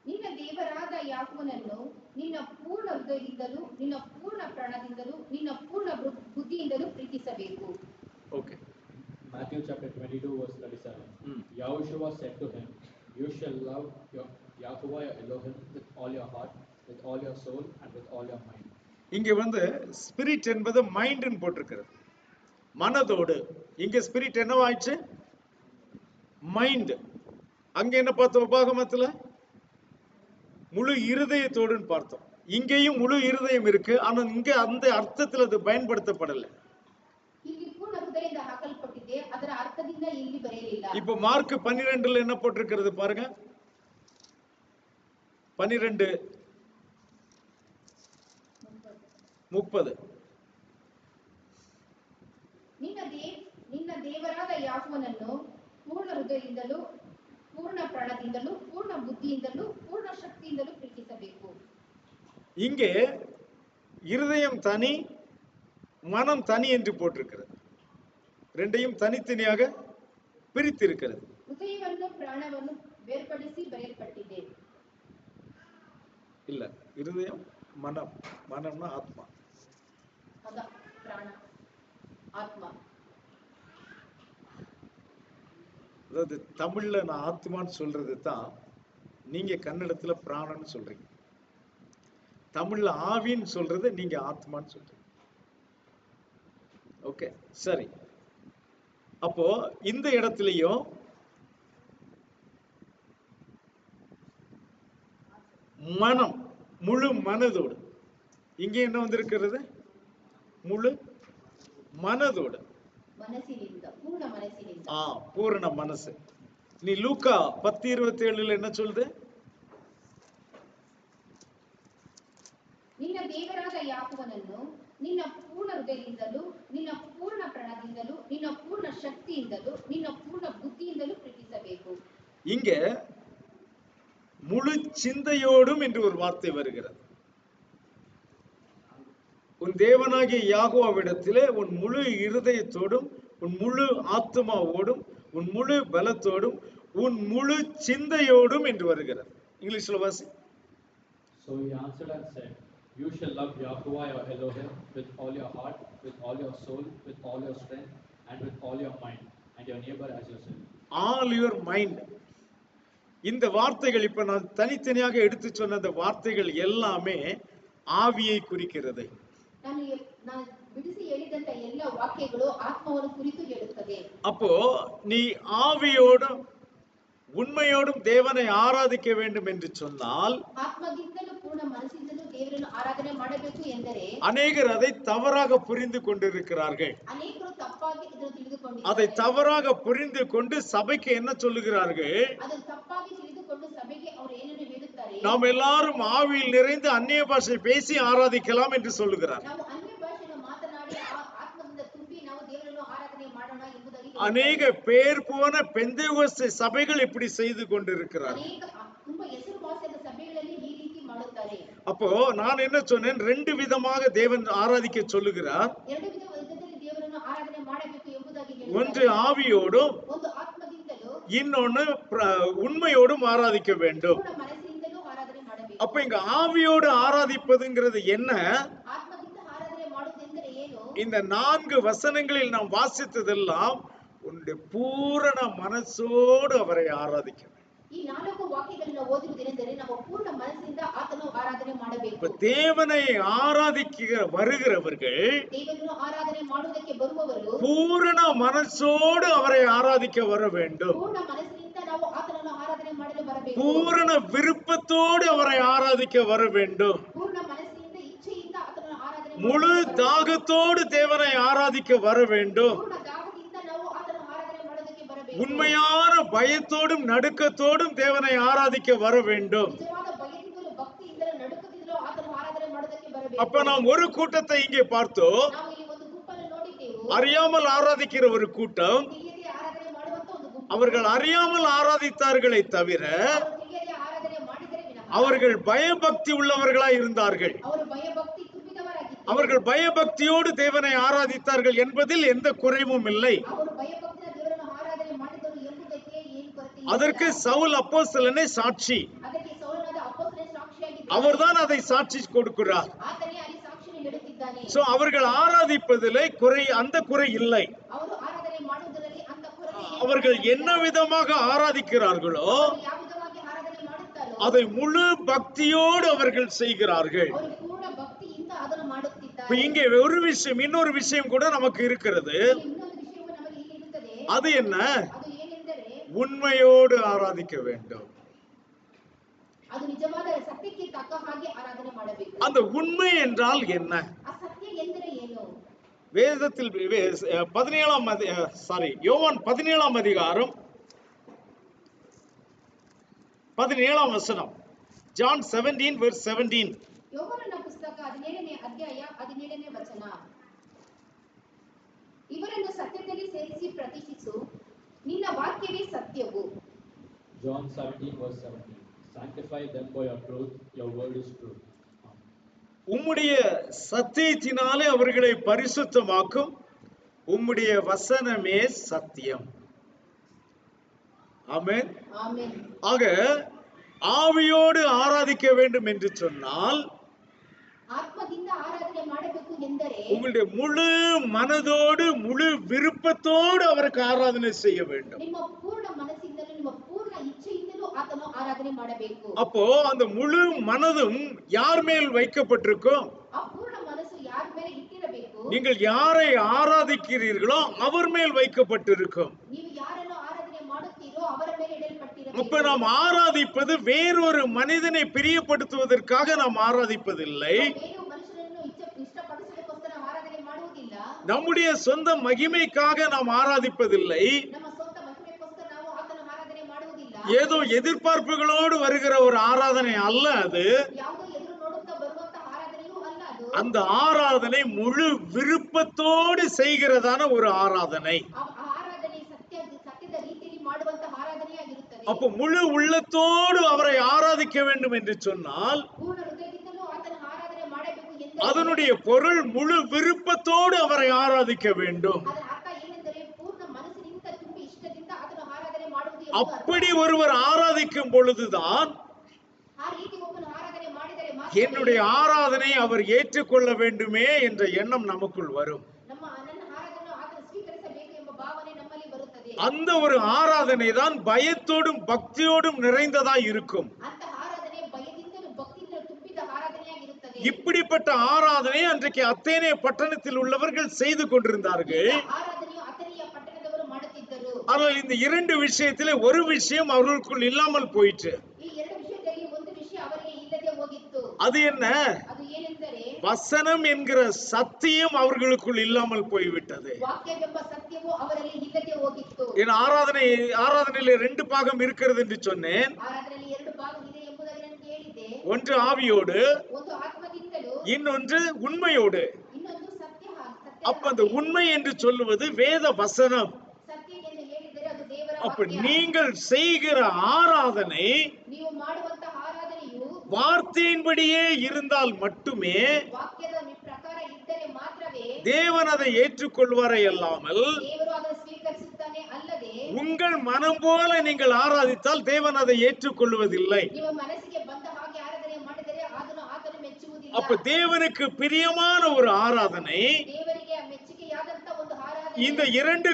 ನಿನ್ನ ದೇವರಾದ ಯಾಹೋವನನ್ನು ನಿನ್ನ ಪೂರ್ಣ ಹೃದಯದಿಂದಲೂ ನಿನ್ನ ಪೂರ್ಣ ಪ್ರಾಣದಿಂದಲೂ ನಿನ್ನ ಪೂರ್ಣ ಬುದ್ಧಿಯಿಂದಲೂ ಪ್ರೀತಿಸಬೇಕು. Okay. Matthew chapter 22 verse 37. Yahushua said to him, you shall love Yahuwah your Elohim with all your heart, with all your soul, and with all your mind. இங்க ஸ்பிரிட் என்பது மைண்ட்னு போட்டிருக்கிறது, மனதோடு. இங்க ஸ்பிரிட் என்னவாயிடுச்சு? மைண்ட். அங்க என்ன பார்த்தோம்? உபாகமத்துல முழு இருதயத்தோடுன்னு பார்த்தோம். இங்கேயும் முழு இருதயம் இருக்கு, ஆனா இங்க அந்த அர்த்தத்தில் அது பயன்படுத்தப்படல. இப்போ மார்க் 12ல என்ன போட்டிருக்கிறது பாருங்க. 12:30. ನಿನ್ನ ದೇವರಾದ ಯಾಹೋವನನ್ನು ಪೂರ್ಣ ಹೃದಯದಿಂದಲೂ ಪೂರ್ಣ ಪ್ರಾಣದಿಂದಲೂ ಪೂರ್ಣ ಬುದ್ಧಿಯಿಂದಲೂ ಪೂರ್ಣ ಶಕ್ತಿಯಿಂದಲೂ ಪ್ರೀತಿಸಬೇಕು. இங்கே இருதயம் தனி, மனம் தனி என்று போட்டிருக்கிறது. ரெண்டையும் தனித்தனியாக பிரித்திருக்கிறது. ಹೃದಯವನ್ನು ಪ್ರಾಣವನ್ನು ಬೇರ್ಪಡಿಸಿ ಬರೆಯಲ್ಪಟ್ಟಿದೆ. இல்ல, இருதயம் மனம், மனம்னா ஆத்மா. அதான் ಪ್ರಾಣ ஆத்மா. அதாவது தமிழ்ல நான் ஆத்மான்னு சொல்றது தான் நீங்க கன்னடத்துல பிராணன்னு சொல்றீங்க. தமிழ்ல ஆவின்னு சொல்றது நீங்க ஆத்மான்னு சொல்றீங்க. ஓகே, சரி. அப்போ இந்த இடத்துலயும் மனம், முழு மனதோடு, இங்க என்ன வந்திருக்கிறது? முழு மனதோடு, மனசிலிருந்த பூர்ண மனசிலிருந்த. பூரண மனசு. நீ லூக்கா 10:27 என்ன சொல்லுது? ನಿನ್ನ ದೇವರಾದ ಯಾಹೋವನನ್ನು ನಿನ್ನ ಪೂರ್ಣ ಹೃದಯದಿಂದಲೂ ನಿನ್ನ ಪೂರ್ಣ ಪ್ರಾಣದಿಂದಲೂ ನಿನ್ನ ಪೂರ್ಣ ಶಕ್ತಿಯಿಂದಲೂ ನಿನ್ನ ಪೂರ್ಣ ಬುದ್ಧಿಯಿಂದಲೂ ಪ್ರೀತಿಸಬೇಕು. இங்க முழு சிந்தையோடும் என்று ஒரு வார்த்தை வருகிறது. உன் தேவனாகிய யாகோவாவிடத்திலே உன் முழு இருதயத்தோடும் உன் முழு ஆத்மாவோடும் உன் முழு பலத்தோடும் உன் முழு சிந்தையோடும் என்று வருகிறது. இங்கிலீஷ்ல வாசி. So he answered and said, you shall love Yahuwah your Elohim with all your heart, with all your soul, with all your strength, and with all your mind, and your neighbor as yourself. All your mind. இந்த வார்த்தைகள் இப்ப நான் தனித்தனியாக எடுத்து சொன்ன அந்த வார்த்தைகள் எல்லாமே ஆவியை குறிக்கிறது. ನಾನು ಬಿಡಿಸಿ ಹೇಳಿದಂತ ಎಲ್ಲ ವಾಕ್ಯಗಳು ಆತ್ಮವನ್ನು ಕುರಿತು ಹೇಳುತ್ತದೆ. அப்போ நீ ஆவியோடும் உண்மையோடும் தேவனை ஆராதிக்க வேண்டும் என்று சொன்னால் ಆತ್ಮದಿಂದಲೂ ಪೂರ್ಣ ಮನಸ್ಸಿನಿಂದಲೂ ದೇವರನ್ನು ಆರಾಧನೆ ಮಾಡಬೇಕು ಎಂದರೆ அநேகர் அதை தவறாக புரிந்து கொண்டிருக்கிறார்கள். ಅನೇಕರು ತಪ್ಪಾಗಿ ಇದನ್ನು ತಿಳಿದುಕೊಂಡಿದ್ದಾರೆ. அதை தவறாக புரிந்து கொண்டு சபைக்கு என்ன சொல்லுகிறார்கள்? ಅದನ್ನು ತಪ್ಪಾಗಿ ತಿಳಿದುಕೊಂಡು ಸಭೆಗೆ ಅವರು ಏನನ್ನು ಹೇಳುತ್ತಾರೆ? நாம் எல்லாரும் ஆவியில் நிறைந்து அந்நிய பாஷை பேசி ஆராதிக்கலாம் என்று சொல்லுகிறார். ನಾವು ಅನ್ಯ ಭಾಷೆಯನ್ನು ಮಾತನಾಡಿ ಆತ್ಮದಿಂದ ತುಂಬಿ ನಾವು ದೇವರನ್ನು ಆರಾಧನೆ ಮಾಡೋಣ ಎಂಬುದಾಗಿ அநேக பேர் போன பெந்தேகோஸ்தே சபைகள் இப்படி செய்து கொண்டிருக்கிறார்கள். ತುಂಬಾ ಹೆಸರುವಾಸಿಯಾದ ಸಭೆಗಳಲ್ಲಿ ಈ ರೀತಿ ಮಾಡುತ್ತಾರೆ. அப்போ நான் என்ன சொன்னேன்? ரெண்டு விதமாக தேவன் ஆராதிக்க சொல்லுகிறார். ಎರಡು ವಿಧದಲ್ಲಿ ದೇವರನ್ನು ಆರಾಧನೆ ಮಾಡಬೇಕು ಎಂಬುದಾಗಿ ಹೇಳುತ್ತಾರೆ. ஒன்று ஆவியோடும் ಒಂದು ಆತ್ಮದಿಂದಲೂ இன்னொன்னு உண்மையோடும் ஆராதிக்க வேண்டும். ಪೂರ್ಣ ಮನಸ್ಸಿನಿಂದಲೂ ಆರಾಧನೆ ಮಾಡಬೇಕು. அப்ப இங்க ஆவியோடு ஆராதிப்பதுங்கிறது என்ன? ಆತ್ಮದಿಂದ ಆರಾಧನೆ ಮಾಡುವುದೆಂದರೆ ಏನು? இந்த 4 வசனங்களில் நாம் வாசித்ததெல்லாம் உன்னுடைய பூரண மனசோடு அவரை ஆராதிக்க. ಈ 4 ವಾಕ್ಯಗಳನ್ನು ಓದುವುದೆಂದರೆ ನಾವು ಪೂರ್ಣ ಮನಸ್ಸಿನಿಂದ ಆತನು ಆರಾಧನೆ ಮಾಡಬೇಕು. தேவனை ஆராதிக்க வருகிறவர்கள், ದೇವರನ್ನು ಆರಾಧನೆ ಮಾಡುವುದಕ್ಕೆ ಬರುವವರು பூரண மனசோடு அவரை ஆராதிக்க வர வேண்டும். ಪೂರ್ಣ ಮನಸ್ಸಿನಿಂದ ನಾವು ಆತನನ್ನು ಆರಾಧನೆ ಮಾಡಲು ಬರಬೇಕು. பூரண விருப்பத்தோடு அவரை ஆராதிக்க வர வேண்டும். ಪೂರ್ಣ ಮನಸ್ಸಿನಿಂದ ಇಚ್ಛೆಯಿಂದ ಆತನನ್ನು ಆರಾಧನೆ முழு தாகத்தோடு தேவனை ஆராதிக்க வர வேண்டும். ಪೂರ್ಣ ದಾಹದಿಂದ ನಾವು ಆತನನ್ನು ಆರಾಧನೆ ಮಾಡೋದಕ್ಕೆ ಬರಬೇಕು. உண்மையான பயத்தோடும் நடுக்கத்தோடும் தேவனை ஆராதிக்க வர வேண்டும். ನಿಜವಾದ ಭಯದಿಂದಲೂ ಭಕ್ತಿಯಿಂದಲೂ ನಡುಕದಿಂದಲೂ ಆತನನ್ನು ಆರಾಧನೆ ಮಾಡೋದಕ್ಕೆ ಬರಬೇಕು. அப்ப நாம் ஒரு கூட்டத்தை இங்கே பார்த்தோம். ನಾವು ಇಲ್ಲಿ ಒಂದು ಗುಂಪನ್ನು ನೋಡಿದ್ದೇವೆ. அறியாமல் ஆராதிக்கிற ஒரு கூட்டம். ತಿಳಿಯದೆ ಆರಾಧನೆ ಮಾಡುವಂತ ಒಂದು ಗುಂಪು. அவர்கள் அறியாமல் ஆராதித்தார்களே தவிர ಅವರು ತಿಳಿಯದೆ ಆರಾಧನೆ ಮಾಡಿದರೆ ವಿನಃ அவர்கள் பயபக்தி உள்ளவர்களாய் இருந்தார்கள். ಅವರು ಭಯಭಕ್ತಿ ತುಂಬಿದವರಾಗಿದ್ದರು. அவர்கள் பயபக்தியோடு தேவனை ஆராதித்தார்கள் என்பதில் எந்த குறைவும் இல்லை. ಅವರು ಭಯಭಕ್ತಿಯ ದೇವರನ್ನು ಆರಾಧನೆ ಮಾಡಿದರು ಎಂಬುದಕ್ಕೆ ಏನು ಕೊರತೆ ಇಲ್ಲ. அதற்கு சவுல் அப்போஸ்தலனே சாட்சி. ಅದಕ್ಕೆ ಸೌಲನಾದ ಅಪೊಸ್ತಲನೇ ಸಾಕ್ಷಿಯಾಗಿದ್ದಾನೆ. அவர்தான் அதை சாட்சி கொடுக்கிறார். ಆತನೇ ಅಲ್ಲಿ ಸಾಕ್ಷಿಯನ್ನು ನೀಡುತ್ತಿದ್ದಾನೆ. சோ அவர்கள் ஆராதிப்பதிலே அந்த குறை இல்லை. ಅವರು ಆರಾಧನೆ ಮಾಡುವುದರಲ್ಲಿ ಅಂತ ಕೊರತೆ ಇಲ್ಲ. அவர்கள் என்ன விதமாக ஆராதிக்கிறார்களோ ಯಾವ ವಿಧವಾಗಿ ಆರಾಧನೆ ಮಾಡುತ್ತಾರೋ அதை முழு பக்தியோடு அவர்கள் செய்கிறார்கள். ಅವರು ಪೂರ್ಣ ಭಕ್ತಿಯಿಂದ ಅದನ್ನು ಮಾಡುತ್ತಿದ್ದಾರೆ. இப்ப இங்கே ஒரு விஷயம், இன்னொரு விஷயம் கூட நமக்கு இருக்கிறது. ಇನ್ನೊಂದು ವಿಷಯವು ನಮಗೆ ಇಲ್ಲಿ ಇರುತ್ತದೆ. அது என்ன? ಅದು ಏನೆಂದರೆ உண்மையோடு ஆராதிக்க வேண்டும். ಅದು ನಿಜವಾದ ಸತ್ಯಕ್ಕೆ ತಕ್ಕ ಹಾಗೆ ಆರಾಧನೆ ಮಾಡಬೇಕು. அந்த உண்மை என்றால் என்ன? ಆ ಸತ್ಯ ಎಂದರೆ ಏನು? வேதத்தில் யோவான் 17 அதிகாரம் 17 வசனம். John 17 verse 17. ಯೋಹಾನನ ಪುಸ್ತಕ 17ನೇ ಅಧ್ಯಾಯ 17ನೇ ವಚನ. ಇವರನ್ನು ಸತ್ಯದಲ್ಲಿ ಸೇರಿಸಿ ಪ್ರತಿಷ್ಠಿಸು, ನಿನ್ನ ವಾಕ್ಯವೇ ಸತ್ಯವು. John 17 verse 17. Sanctify them by your truth, your word is truth. உம்முடைய சத்தியத்தினாலே அவர்களை பரிசுத்தமாக்கும், உம்முடைய வசனமே சத்தியம். ஆமென். ಆಮೆನ್. ஆக ஆவியோடு ஆராதிக்க வேண்டும் என்று சொன்னால் ಆತ್ಮದಿಂದ ಆರಾಧನೆ ಮಾಡಬೇಕು ಎಂದರೆ உங்களுடைய முழு மனதோடு முழு விருப்பத்தோடு அவருக்கு ஆராதனை செய்ய வேண்டும். ನಿಮ್ಮ ಪೂರ್ಣ ಮನಸ್ಸಿಂದಲೂ ನಿಮ್ಮ ಪೂರ್ಣ ಇಚ್ಛೆಯಿಂದಲೂ ಆತನು ಆರಾಧನೆ ಮಾಡಬೇಕು. அப்போ அந்த முழு மனதும் யார் மேல் வைக்கப்பட்டிருக்கும்? ಆ ಪೂರ್ಣ ಮನಸ್ಸು ಯಾರ ಮೇಲೆ ಇಟ್ಟಿರಬೇಕು? நீங்கள் யாரை ஆராதிக்கிறீர்களோ அவர் மேல் வைக்கப்பட்டிருக்கும். ನೀವು ಯಾರನ್ನು ಆರಾಧನೆ ಮಾಡುತ್ತೀರೋ ಅವರ ಮೇಲೆ ಇಡಲ್ಪಟ್ಟಿರಬೇಕು. அப்ப நாம் ஆராதிப்பது வேறொரு மனிதனை பிரியப்படுத்துவதற்காக நாம் ஆராதிப்பதில்லை. ಬೇರೆ ಮನುಷ್ಯರನ್ನು ಇಷ್ಟಪಡಿಸಲಿಕ್ಕೋಸ್ಕರ ಆರಾಧನೆ ಮಾಡುವುದಿಲ್ಲ. நம்முடைய சொந்த மகிமைக்காக நாம் ஆராதிப்பதில்லை. ನಮ್ಮ ಸ್ವಂತ ಮಹಿಮೆಗೋಸ್ಕರ ನಾವು ಆತನ ಆರಾಧನೆ ಮಾಡುವುದಿಲ್ಲ. ஏதோ எதிர்பார்ப்புகளோடு வருகிற ஒரு ஆராதனை அல்ல அது. ಯಾವುದೋ ಎದುರು ನೋಡುತ್ತಾ ಬರುವಂತ ಆರಾಧನೆಯೂ ಅಲ್ಲ ಅದು. அந்த ஆராதனை முழு விருப்பத்தோடு செய்கிறதான ஒரு ஆராதனை. ಆ ಆರಾಧನೆ ಸತ್ಯದ ರೀತಿಯಲ್ಲಿ ಮಾಡುವಂತ ಆರಾಧನೆಯಾಗಿರುತ್ತದೆ. அப்போ முழு உள்ளத்தோடு அவரை ஆராதிக்க வேண்டும் என்று சொன்னால் ಪೂರ್ಣ ಹೃದಯದಿಂದಲೂ ಆತನ ಆರಾಧನೆ ಮಾಡಬೇಕು ಎಂದರೆ அதனுடைய பொருள் முழு விருப்பத்தோடு அவரை ஆராதிக்க வேண்டும். ಅದರ ಅರ್ಥ ಏನೆಂದರೆ ಪೂರ್ಣ ಮನಸ್ಸಿನಿಂದ ತುಂಬಿ ಇಷ್ಟದಿಂದ ಆತನ ಆರಾಧನೆ ಮಾಡುವುದು ಎಂದು ಅರ್ಥ. அப்படி ஒருவர் ஆராதிக்கும் பொழுதுதான் ಆ ರೀತಿ ಒಬ್ಬನು ಆರಾಧನೆ ಮಾಡಿದರೆ என்னுடைய ஆராதனை அவர் ஏற்றுக்கொள்ள வேண்டுமே என்ற எண்ணம் நமக்குள் வரும். ನನ್ನ ಆರಾಧನೆ ಆತನು ಸ್ವೀಕರಿಸಬೇಕು ಎಂಬ ಭಾವನೆ ನಮ್ಮಲ್ಲಿ ಬರುತ್ತದೆ. அந்த ஒரு ஆராதனை தான் பயத்தோடும் பக்தியோடும் நிறைந்ததா இருக்கும். ಅಂತ ಆರಾಧನೆ ಭಯದಿಂದಲೂ ಭಕ್ತಿಯಿಂದಲೂ ತುಂಬಿದ ಆರಾಧನೆಯಾಗಿರುತ್ತದೆ. இப்படிப்பட்ட ஆராதனை அன்றைக்கு அத்தேனே பட்டணத்தில் உள்ளவர்கள் செய்து கொண்டிருந்தார்கள். ಆರಾಧನೆಯು ಅಥೆನೆಯ ಪಟ್ಟಣದವರು ಮಾಡುತ್ತಿದ್ದರು. ஆனால் இந்த இரண்டு விஷயத்திலே ஒரு விஷயம் அவர்களுக்குள் இல்லாமல் போயிற்று. ಈ ಎರಡು ವಿಷಯದಲ್ಲಿ ಒಂದು ವಿಷಯ ಅವರಿಗೆ ಇಲ್ಲದೆ ಹೋಗಿತ್ತು. அது என்ன? ಅದು ಏನೆಂದರೆ வசனம் என்கிற சத்தியம் அவர்களுக்குள் இல்லாமல் போய்விட்டது. ವಾಕ್ಯವೆಂಬ ಸತ್ಯವು ಅವರಲ್ಲಿ ಇಲ್ಲದೆ ಹೋಗಿತ್ತು. என் ஆராதனையிலே ரெண்டு பாகம் இருக்கிறது என்று சொன்னேன். ಆರಾಧನೆಯಲ್ಲಿ ಎರಡು ಭಾಗ ಇದೆ ಎಂಬುದಾಗಿ ನಾನು ಹೇಳಿದೆ. ஒன்று ஆவியோடு, ಒಂದು ಆತ್ಮದಿಂದಲೂ இன்னொன்று உண்மையோடு. ಇನ್ನೊಂದು ಸತ್ಯ. அப்ப அந்த உண்மை என்று சொல்லுவது வேத வசனம். ಸತ್ಯ ಎಂದು ಹೇಳಿದರೆ ಅದು ದೇವರ அப்ப ವಾಕ್ಯ. நீங்கள் செய்கிற ஆராதனை ನೀವು ಮಾಡುವಂತ ಆರಾಧನೆಯು வார்த்தையின்படியே இருந்தால் மட்டுமே ವಾಕ್ಯದ ಪ್ರಕಾರ ಇದ್ದರೆ ಮಾತ್ರವೇ தேவன் அதை ஏற்றுக்கொள்வாரே அல்லாமல் ದೇವರು ಅದನ್ನು ಸ್ವೀಕರಿಸುತ್ತಾನೆ. ಅಲ್ಲದೆ உங்கள் மனம் போல நீங்கள் ஆராதித்தால் தேவன் அதை ஏற்றுக்கொள்வதில்லை. ನಿಮ್ಮ ಮನಸ್ಸಿಗೆ ಬಂದ ಹಾಗೆ ಆರಾಧನೆ ಮಾಡಿದರೆ ಅದನ್ನು ಆತನು ಮೆಚ್ಚುವುದಿಲ್ಲ. அப்ப தேவனுக்கு பிரியமான ஒரு ஆராதனை ದೇವರಿಗೆ ಮೆಚ್ಚುಗೆಯಾದಂತ ಒಂದು ಆರಾಧನೆ. இந்த இரண்டு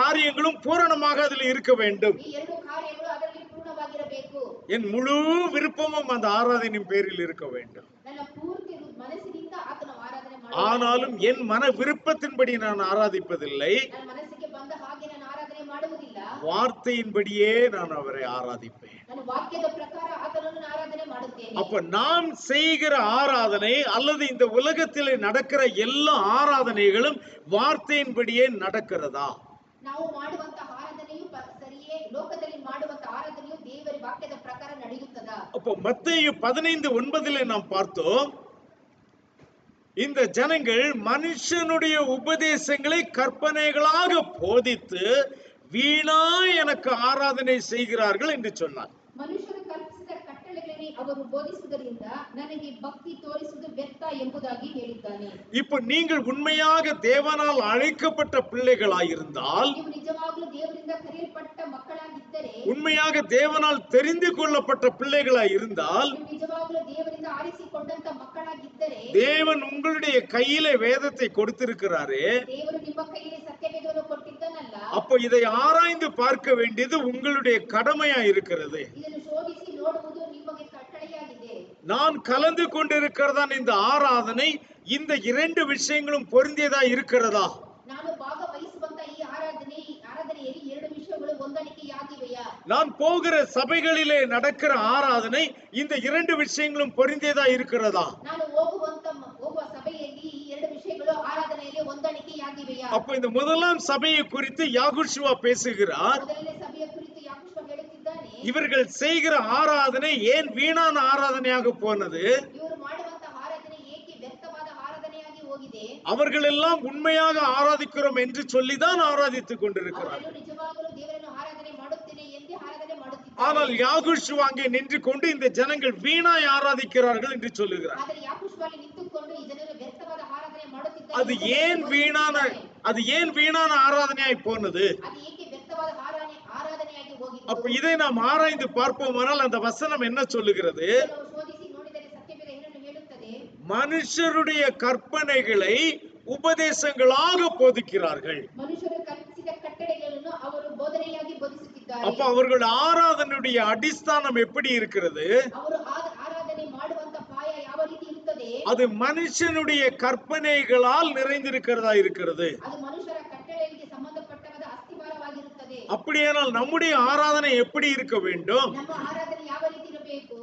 காரியங்களும் பூரணமாக அதில் இருக்க வேண்டும். ಈ ಎರಡು ಕಾರ್ಯಗಳು ಅದರಲ್ಲಿ ಪೂರ್ಣವಾಗಿರಬೇಕು. என் முழு விருப்பமும் அந்த ஆராதனையின் பேரில் இருக்க வேண்டும். ನನ್ನ ಪೂರ್ತಿ ಮನಸ್ಸಿನಿಂದ ಆತನ ಆರಾಧನೆ ಮಾಡಿ. ஆனாலும் என் மன விருப்பத்தின்படி நான் ஆராதிப்பதில்லை. ನನ್ನ ಮನಸ್ಸಿಗೆ ಬಂದ ಹಾಗೆ ನಾನು ಆರಾಧನೆ ಮಾಡುವುದಿಲ್ಲ. வார்த்தையின்படியே நான் அவரை ஆராதிப்பேன். ನಾನು ವಾಕ್ಯದ ಪ್ರಕಾರ ಆತನನ್ನು ಆರಾಧನೆ ಮಾಡುತ್ತೇನೆ. அப்ப நாம் செய்கிற ஆராதனை அல்லது இந்த உலகத்திலே நடக்கிற எல்லா ஆராதனைகளும் வார்த்தையின்படியே நடக்கிறதா? ನಾವು ಮಾಡುವಂತ ಆರಾಧನೆಯು ಸರಿಯೇ? ಲೋಕದಲ್ಲಿ ಮಾಡುವಂತ ಆರಾಧನೆಯು ದೇವರ ವಾಕ್ಯದ ಪ್ರಕಾರ ನಡೆಯುತ್ತದಾ? அப்போ மத்தேயு 15:9 நாம் பார்த்தோம். இந்த ஜனங்கள் மனுஷனுடைய உபதேசங்களை கற்பனைகளாக போதித்து வீணா எனக்கு ஆராதனை செய்கிறார்கள் என்று சொன்னார். ಮನುಷ್ಯರು ಕಲ್ಪಿಸಿದ ಕಟ್ಟಳೆಗಳಲ್ಲಿ ಅವರು ಬೋಧಿಸುವುದರಿಂದ ನನಗೆ ಭಕ್ತಿ ತೋರಿಸುವುದು ವ್ಯರ್ಥ ಎಂಬುದಾಗಿ ಹೇಳಿದ್ದಾನೆ. இப்போ நீங்கள் உண்மையாக தேவனால் அழைக்கப்பட்ட பிள்ளைகளாயிருந்தால், ನೀವು ನಿಜವಾಗ್ಲೂ ದೇವರಿಂದ ಕರೆಯಲ್ಪಟ್ಟ ಮಕ್ಕಳಾಗಿದ್ದರೆ, உண்மையாக தேவனால் தெரிந்து கொள்ளப்பட்ட பிள்ளைகளாயிருந்தால், ನೀವು ನಿಜವಾಗ್ಲೂ ದೇವರಿಂದ ಆರಿಸಿಕೊಂಡಂತ ಮಕ್ಕಳಾಗಿದ್ದರೆ, தேவன் உங்களுடைய கையிலே வேதத்தை கொடுத்திருக்கிறாரே, ದೇವರು ನಿಮ್ಮ ಕೈಯಲ್ಲಿ ಸತ್ಯವೇದವನ್ನು ಕೊಟ್ಟಿದ್ದಾನಲ್ಲ, அப்போ இதை ஆராய்ந்து பார்க்க வேண்டியது உங்களுடைய கடமையா இருக்கிறது. ಇದನ್ನು ಶೋಧಿಸಿ ನೋಡುವುದು ನಿಮಗೆ ಕಟ್ಟಳೆಯಾಗಿದೆ. நான் கலந்து கொண்டிருக்கிறதான் இந்த ஆராதனை இந்த இரண்டு விஷயங்களும் பொருந்தியதா இருக்கிறதா? ನಾನು ಭಾಗವಹಿಸುವಂತ ಈ ಆರಾಧನೆಯಲ್ಲಿ ಎರಡು ವಿಷಯಗಳು ಹೊಂದಾಣಿಕೆಯಾಗಿವೆಯಾ? நான் போகிற சபைகளிலே நடக்கிற ஆராதனை இந்த இரண்டு விஷயங்களும் பொருந்தியதா இருக்கிறதா? ನಾನು ಹೋಗುವ ಸಭೆಯಲ್ಲಿ ಈ ಎರಡು ವಿಷಯಗಳು ಆರಾಧನೆಯಲ್ಲಿ ಹೊಂದಾಣಿಕೆಯಾಗಿವೆಯಾ? அப்ப இந்த முதலாம் சபையை குறித்து யாகுஷுவா பேசுகிறார். ಮೊದಲನೇ ಸಭೆಯ ಕುರಿತು ಯಾಕೋಬ ಹೇಳುತ್ತಿದ್ದಾನೆ, இவர்கள் செய்கிற ஆராதனை ஏன் வீணான ஆராதனையாக போனது? ಇವರು ಮಾಡುವಂತ ಆರಾಧನೆ ಏಕೆ ವ್ಯರ್ಥವಾದ ಆರಾಧನೆಯಾಗಿ ಹೋಗಿದೆ? அவர்கள் எல்லாம் உண்மையாக ஆராதிக்கிறோம் என்று சொல்லிதான் ஆராதித்துக் கொண்டிருக்கிறார்கள். ಅವರೆಲ್ಲರೂ ನಿಜವಾಗಲೂ ದೇವರನ್ನು ಆರಾಧನೆ ಮಾಡುತ್ತೇನೆ ಎಂದೇ ಆರಾಧನೆ ಮಾಡುತ್ತಿದ್ದಾರೆ. ஆனால் யாகுஷுவா அங்கே நின்று கொண்டு இந்த ஜனங்கள் வீணாய் ஆராதிக்கிறார்கள் என்று சொல்லுகிறார். ಆದರೆ ಯಾಕುಷುವಲ್ಲಿ ನಿಂತುಕೊಂಡು ಈ ಜನರು ವ್ಯರ್ಥವಾದ ಆರಾಧನೆ ಮಾಡುತ್ತಿದ್ದಾರೆ. அது ஏன் வீணான ஆராதனையாய் போனது? ಅದು ಏಕೆ ವ್ಯರ್ಥವಾದ ಆರಾಧನೆಯಾಗಿ ಹೋಗಿತು? அப்ப இதை நாம் ஆராய்ந்து பார்ப்போமானால் அந்த வசனம் என்ன சொல்லுகிறது? ನಾವು ಶೋಧಿಸಿ ನೋಡಿದರೆ ಸತ್ಯವೇದ ಏನನ್ನು ಹೇಳುತ್ತದೆ? மனுஷருடைய கற்பனைகளை உபதேசங்களாக போதிக்கிறார்கள். ಮನುಷ್ಯರು ಕಲ್ಪಿಸಿದ ಕಟ್ಟಳೆಗಳನ್ನು ಅವರು ಬೋಧನೆಯಾಗಿ ಬೋಧಿಸುತ್ತಿದ್ದಾರೆ. அப்ப அவர்கள் ஆராதனையுடைய அடிஸ்தானம் எப்படி இருக்கிறது? ಅವರು ಆರಾಧನೆ ಮಾಡುವಂತ ಪಾಯ ಯಾವ ರೀತಿ ಇರುತ್ತದೆ? அது மனுஷனுடைய கற்பனைகளால் நிறைந்திருக்கிறதா இருக்கிறது. ಅದು ಮನುಷ್ಯರ ಕಟ್ಟಳೆಗಳಿಗೆ ಸಂಬಂಧಪಟ್ಟವಾದ ಅಸ್ತಿವಾರವಾಗಿರುತ್ತದೆ. அப்படியானால் நம்முடைய ஆராதனை எப்படி இருக்க வேண்டும்? ನಮ್ಮ ಆರಾಧನೆ ಯಾವ ರೀತಿ ಇರಬೇಕು?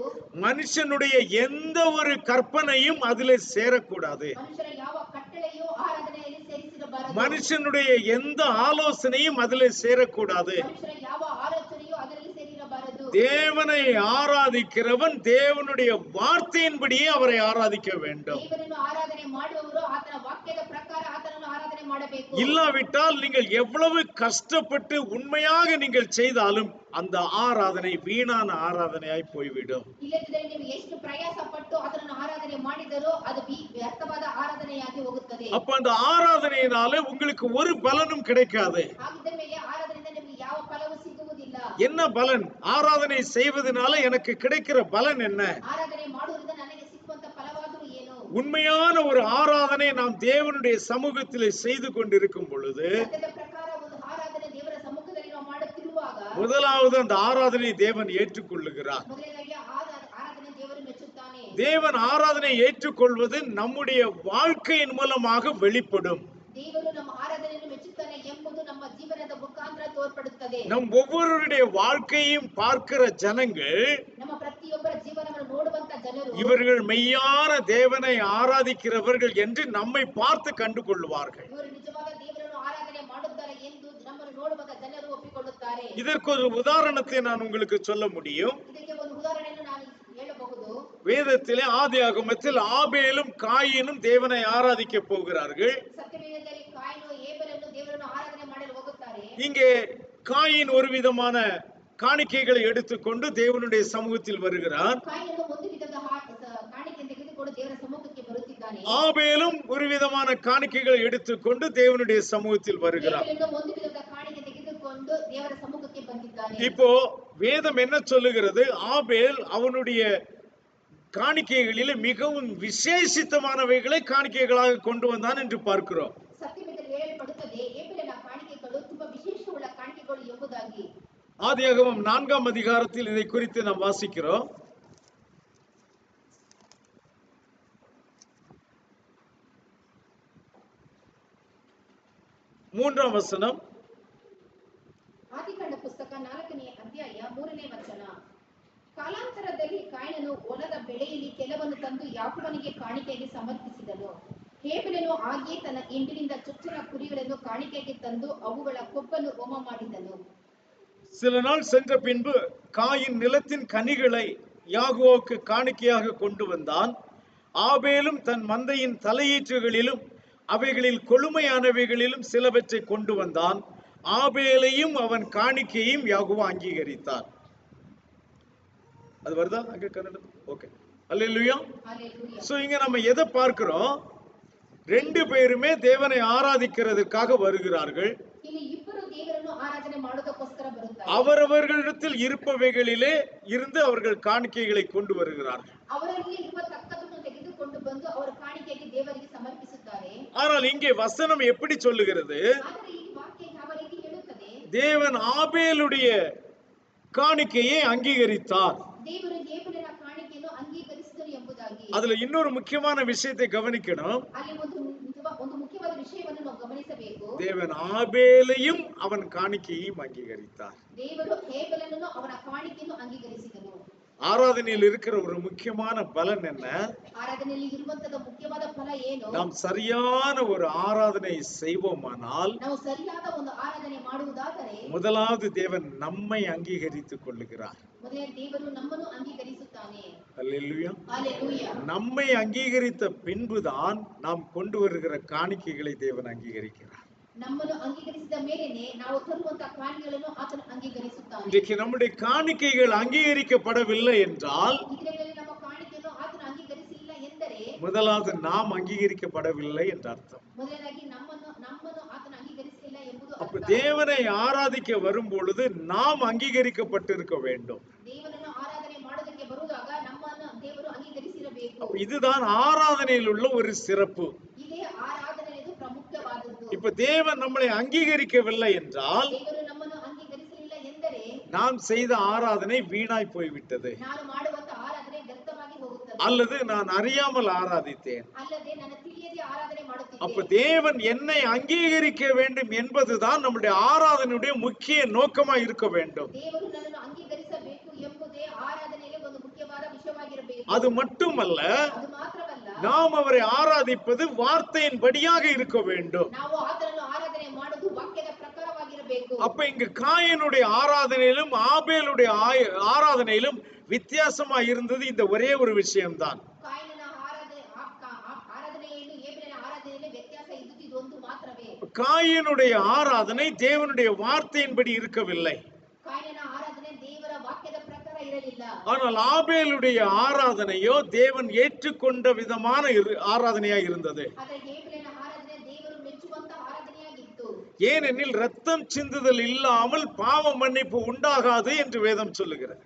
மனுஷனுடைய எந்த ஒரு கற்பனையும் அதிலே சேரக்கூடாது. ಮನುಷ್ಯರ ಯಾವ ಕಟ್ಟಳೆಯೂ ಆರಾಧನೆಯಲ್ಲಿ ಸೇರಿಸಿರಬಾರದು. மனுஷனுடைய எந்த ஆலோசனையும் அதிலே சேரக்கூடாது. ಮನುಷ್ಯರ ಯಾವ ಆಲೋಚನೆಯೂ ಅದರಲ್ಲಿ ಸೇರಿರಬಾರದು. தேவனை ஆராதிக்கிறவன் தேவனுடைய வார்த்தையின்படியே அவரை ஆராதிக்க வேண்டும். ದೇವರನ್ನು ಆರಾಧನೆ ಮಾಡುವವರು ಆತನ ವಾಕ್ಯದ ಪ್ರಕಾರ ಆತನನ್ನು ಆರಾಧನೆ ಮಾಡಬೇಕು. இல்லாவிட்டால் நீங்கள் எவ்வளவு கஷ்டப்பட்டு உண்மையாக நீங்கள் செய்தாலும் அந்த ஆராதனை வீணான ஆராதனையாய் போய்விடும். ಇಲ್ಲದಿದ್ದರೆ ನೀವು ಎಷ್ಟು ಪ್ರಯಾಸ ಪಟ್ಟು ಅದನ್ನು ಆರಾಧನೆ ಮಾಡಿದರೂ ಅದು ವ್ಯರ್ಥವಾದ ಆರಾಧನೆಯಾಗಿ ಹೋಗುತ್ತದೆ. அப்ப அந்த ஆராதனையினால உங்களுக்கு ஒரு பலனும் கிடைக்காது. ಹಾಗಿದ್ದ ಮೇಲೆ ಆರಾಧನೆಯಿಂದ ನಿಮಗೆ ಯಾವ ಫಲವೂ ಸಿಗುವುದಿಲ್ಲ. என்ன பலன்? ஆராதனை செய்வதனால எனக்கு கிடைக்கிற பலன் என்ன? ಆರಾಧನೆ ಮಾಡುವುದರಿಂದ ನನಗೆ ಸಿಕ್ಕುವಂತ ಫಲವಾದರೂ ಏನು? உண்மையான ஒரு ஆராதனை நாம் தேவனுடைய சமூகத்திலே செய்து கொண்டிருக்கும் பொழுது ಸತ್ಯದ ಪ್ರಕಾರ ಒಂದು ಆರಾಧನೆ ದೇವರ ಸಮ್ಮುಖದಲ್ಲಿ ನಾವು ಮಾಡುತ್ತಿರುವಾಗ முதலாவது அந்த ஆராதனை தேவன் ஏற்றுக்கொள்ளுகிறார். ಮೊದಲನೇದಾಗಿ ಆರಾಧನೆ ದೇವರು ಮೆಚ್ಚುತ್ತಾನೆ. தேவன் ஆராதனை ஏற்றுக்கொள்வது நம்முடைய வாழ்க்கையின் மூலமாக வெளிப்படும். ದೇವರು ನಮ್ಮ ಆರಾಧನೆಯನ್ನು ಮೆಚ್ಚುತ್ತಾನೆ ಎಂಬುದು ನಮ್ಮ ಜೀವನದ ಮುಖಾಂತರ ತೋರ್ಪಡುತ್ತದೆ. நம் ஒவ்வொருவருடைய வாழ்க்கையும் பார்க்கிற ஜனங்கள் ನಮ್ಮ ಪ್ರತಿಯೊಬ್ಬರ ಜೀವನವನ್ನು ನೋಡುವಂತ ಜನರು இவர்கள் மெய்யான தேவனை ஆராதிக்கிறவர்கள் என்று நம்மை பார்த்து கண்டு கொள்வார்கள். ಇವರು ನಿಜವಾದ ದೇವರನ್ನು ಆರಾಧನೆ ಮಾಡುತ್ತಾರೆ ಎಂದು ನಮ್ಮನ್ನು ನೋಡುವಾಗ ಜನರು ಒಪ್ಪಿಕೊಳ್ಳುತ್ತಾರೆ. இதற்கு ஒரு உதாரணத்தை நான் உங்களுக்கு சொல்ல முடியும். ಇದಕ್ಕೆ ಒಂದು ಉದಾಹರಣೆಯನ್ನು ನಾನು ಹೇಳಬಹುದು. வேதத்திலே ஆதியாகமத்தில் ஆபேலும் காயினும் தேவனை ஆராதிக்க போகிறார்கள். ಸತ್ಯವೇದದಲ್ಲಿ ಕಾಯಿನು ಏಬೆಲನ್ನು ದೇವರನ್ನು ಆರಾಧನೆ ಮಾಡಲು ಹೋಗುತ್ತಾರೆ. இங்கே காயின் ஒரு விதமான காணிக்கைகளை எடுத்துக்கொண்டு தேவனுடைய சமூகத்தில் வருகிறார். ಕಾಯಿನನ್ನು ಒಂದು ವಿಧದ ಕಾಣಿಕೆ ತೆಗೆದುಕೊಂಡು ದೇವರ ಸಮ್ಮುಖಕ್ಕೆ ಬರುತ್ತಿದ್ದಾನೆ. ஆபேலும் ஒரு விதமான காணிக்கைகளை எடுத்துக்கொண்டு தேவனுடைய சமூகத்தில் வருகிறார். ಏಬೆಲನ್ನು ಒಂದು ವಿಧದ ಕಾಣಿಕೆ ತೆಗೆದುಕೊಂಡು ದೇವರ ಸಮ್ಮುಖಕ್ಕೆ ಬಂದಿದ್ದಾನೆ. இப்போ வேதம் என்ன சொல்லுகிறது? ஆபேல் அவனுடைய காணிக்கைகளிலே மிகவும் விசேஷித்தமானவைகளை காணிக்கைகளாக கொண்டு வந்தான் என்று பார்க்கிறோம். ಸತ್ಯವೇದದಲ್ಲಿ ಹೇಳಲ್ಪಡುತ್ತದೆ ಏಬೆಲನ ಕಾಣಿಕೆಗಳು ತುಂಬಾ ವಿಶೇಷವುಳ್ಳ ಕಾಣಿಕೆಗಳು ಎಂಬುದಾಗಿ. ஆதியாகமம் 4ஆம் அதிகாரத்தில் இதை குறித்து நாம் வாசிக்கிறோம். மூன்றாம் வசனம். ಆದಿಕಾಂಡ ಪುಸ್ತಕ 4ನೇ ಅಧ್ಯಾಯ 3ನೇ ವಚನ. ಕಾಲಾಂತರದಲ್ಲಿ ಕಾಯಿನನು ಹೊಲದ ಬೆಳೆಯಲ್ಲಿ ಕೆಲವನ್ನು ತಂದು ಯಾಕೋಬನಿಗೆ ಕಾಣಿಕೆಗೆ ಸಮರ್ಪಿಸಿದನು. ಹೇಬೆಲನು ಹಾಗೆಯೇ ತನ್ನ ಹಿಂಡಿನಿಂದ ಚೊಚ್ಚಲ ಕುರಿಗಳನ್ನು ಕಾಣಿಕೆಗೆ ತಂದು ಅವುಗಳ ಕೊಬ್ಬನ್ನು ಹೋಮ ಮಾಡಿದನು. சில நாள் சென்ற பின்பு காயின் நிலத்தின் கனிகளை யாகோவுக்கு காணிக்கையாக கொண்டு வந்தான். ஆபேலும் தன் மந்தையின் தலையீற்றுகளிலும் அவைகளில் கொழுமையானவைகளிலும் சிலவற்றை கொண்டு வந்தான். ஆபேலையும் அவன் காணிக்கையும் யாகோவா அங்கீகரித்தான். அது வருதா அங்க கன்னடம்? ஓகே, அல்லேலூயா. சோ இங்க நம்ம எதை பார்க்கிறோம்? ரெண்டு பேருமே தேவனை ஆராதிக்கிறதுக்காக வருகிறார்கள். ಇಲ್ಲಿ ಇಬ್ಬರು ದೇವರನ್ನು ಆರಾಧನೆ ಮಾಡೋದಕ್ಕೋಸ್ಕರ ಬರುತ್ತಾರೆ. அவரவர்களிடத்தில் இருப்பவைகளிலே இருந்து அவர்கள் காணிக்கைகளை கொண்டு வருகிறார்கள். ಅವರಲ್ಲಿ ಇರತಕ್ಕದನ್ನು ತೆಗೆದುಕೊಂಡು ಬಂದು ಅವರ ಕಾಣಿಕೆಗೆ ದೇವರಿಗೆ ಸಮರ್ಪಿಸುತ್ತಾರೆ. ஆனால் இங்கே வசனம் எப்படி சொல்லுகிறது? ಆದರೆ ಈ ವಾಕ್ಯ ಯಾವ ರೀತಿ ಹೇಳುತ್ತದೆ? தேவன் ஆபேலுடைய காணிக்கையை அங்கீகரித்தார். ದೇವರು ಏಬೆಲನ ಕಾಣಿಕೆಯನ್ನು ಅಂಗೀಕರಿಸಿದರು ಎಂಬುದಾಗಿ. அதுல இன்னொரு முக்கியமான விஷயத்தை கவனிக்கணும். ಅಲ್ಲಿ ಒಂದು ಮುಖ್ಯವಾದ ವಿಷಯವನ್ನು ನಾವು ಗಮನಿಸಬೇಕು. தேவன் ஆபேலையும் அவன் காணிக்கையையும் அங்கீகரித்தார். ದೇವರು ಹೇಬೆಲನನ್ನು ಅವನ ಕಾಣಿಕೆಯನ್ನು ಅಂಗೀಕರಿಸಿದನು. ஆராதனையில் இருக்கிற ஒரு முக்கியமான பலன் என்ன? ಆರಾಧನೆಯಲ್ಲಿ ಇರುವಂತದ ಮುಖ್ಯವಾದ ಫಲ ಏನು? நாம் சரியான ஒரு ஆராதனை செய்வோமானால் ನಾವು ಸರಿಯಾದ ಒಂದು ಆರಾಧನೆ ಮಾಡುವುದಾದರೆ முதலாவது தேவன் நம்மை அங்கீகரித்துக் கொள்ளுகிறார். ಮೊದಲೇ ದೇವರು ನಮ್ಮನ್ನು ಅಂಗೀಕರಿಸುತ್ತಾನೆ. அல்லேலூயா. ஹalleluya. நம்மை அங்கீகரித்த பின்புதான் நாம் கொண்டு வருகிற காணிக்கைகளை தேவன் அங்கீகரிக்கிறார். ನಮ್ಮನ್ನು ಅಂಗೀಕರಿಸಿದ ಮೇಲೆನೆ ನಾವು ತರುವಂತ ಕಾಣಿಕೆಗಳನ್ನು ಆತನು ಅಂಗೀಕರಿಸುತ್ತಾನೆ. இன்றைக்கு நம்முடைய காணிக்கைகள் அங்கீகரிக்கப்படவில்லை என்றால் ಇದರಲ್ಲಿ ನಮ್ಮ ಕಾಣಿಕೆಯನ್ನು ಆತನು ಅಂಗೀಕರಿಸಿಲ್ಲ ಎಂದರೆ முதலாவது நாம் அங்கீகரிக்கப்படவில்லை என்ற அர்த்தம். ಮೊದಲನೇದಾಗಿ ನಮ್ಮನ್ನು ಆತನು ಅಂಗೀಕರಿಸಲಿಲ್ಲ ಎಂಬುದು அப்ப ಅರ್ಥ. தேவனை ஆராதிக்க வரும் பொழுது நாம் அங்கீகரிக்கப்பட்டிருக்க வேண்டும். ದೇವರನ್ನು ಆರಾಧನೆ ಮಾಡೋದಕ್ಕೆ ಬರುವಾಗ ನಮ್ಮನ್ನು ದೇವರು ಅಂಗೀಕರಿಸಿರಬೇಕು. அப்ப இதுதான் ஆராதனையில் உள்ள ஒரு சிறப்பு. ಇದೇ ಆರಾಧನೆಯದು ಪ್ರಮುಖವಾದದ್ದು. இப்ப தேவன் நம்மளை அங்கீகரிக்கவில்லை என்றால் ದೇವರು ನಮ್ಮನ್ನು ಅಂಗೀಕರಿಸಲಿಲ್ಲ ಎಂದರೆ நாம் செய்த ஆராதனை வீணாய் போய்விட்டது, ನಾನು ಮಾಡುವಂತ ಆರಾಧನೆ ವ್ಯರ್ಥವಾಗಿ ಹೋಗುತ್ತದೆ, அல்லது நான் அறியாமல் ஆராதித்தேன். ಅಲ್ಲದೆ ನನ್ನ ತಿಳಿಯದೆ ಆರಾಧನೆ அப்ப ಮಾಡುತ್ತಿದ್ದೆ. தேவன் என்னை அங்கீகரிக்க வேண்டும் என்பதுதான் நம்முடைய ஆராதனையுடைய முக்கிய நோக்கமா இருக்க வேண்டும். ದೇವರು ನನ್ನನ್ನು ಅಂಗೀಕರಿಸಬೇಕು ಎಂಬುದೇ ಆರಾಧನೆಯಲ್ಲಿ ಒಂದು ಮುಖ್ಯವಾದ ವಿಷಯವಾಗಿರಬೇಕು. அது மட்டுமல்ல, ಅದು ಮಾತ್ರವಲ್ಲ, நாம் அவரை ஆராதிப்பது வார்த்தையின் படியாக இருக்க வேண்டும். ನಾವು ಆತನನ್ನು ಆರಾಧನೆ ಮಾಡುವುದು ವಾಕ್ಯದ ಪ್ರಕಾರವಾಗಿರಬೇಕು. அப்ப இங்கு காயனுடைய ஆராதனையிலும் ஆபேலுடைய ஆராதனையிலும் வித்தியாசமா இருந்தது இந்த ஒரே ஒரு விஷயம்தான். ಕಾಯಿನನ ಆರಾಧನೆಯನ್ನು ಏಬೆಲನ ಆರಾಧನೆಯಲ್ಲಿ ವ್ಯತ್ಯಾಸ ಇದ್ದುದು ಇದೊಂದು ಮಾತ್ರವೇ. காயனுடைய ஆராதனை தேவனுடைய வார்த்தையின்படி இருக்கவில்லை, ಕಾಯಿನನ ಆರಾಧನೆ ದೇವರ ವಾಕ್ಯದ ಪ್ರಕಾರ ಇರಲಿಲ್ಲ. ஆனால் ஆபேலுடைய ஆராதனையோ தேவன் ஏற்றுக்கொண்ட விதமான ஆராதனையா இருந்தது. ಆದರೆ ಏಬೆಲನ ಆರಾಧನೆ ದೇವರು ಮೆಚ್ಚುವಂತ ಆರಾಧನೆಯಾಗಿತ್ತು. ஏனெனில் ரத்தம் சிந்துதல் இல்லாமல் பாவ மன்னிப்பு உண்டாகாது என்று வேதம் சொல்லுகிறது.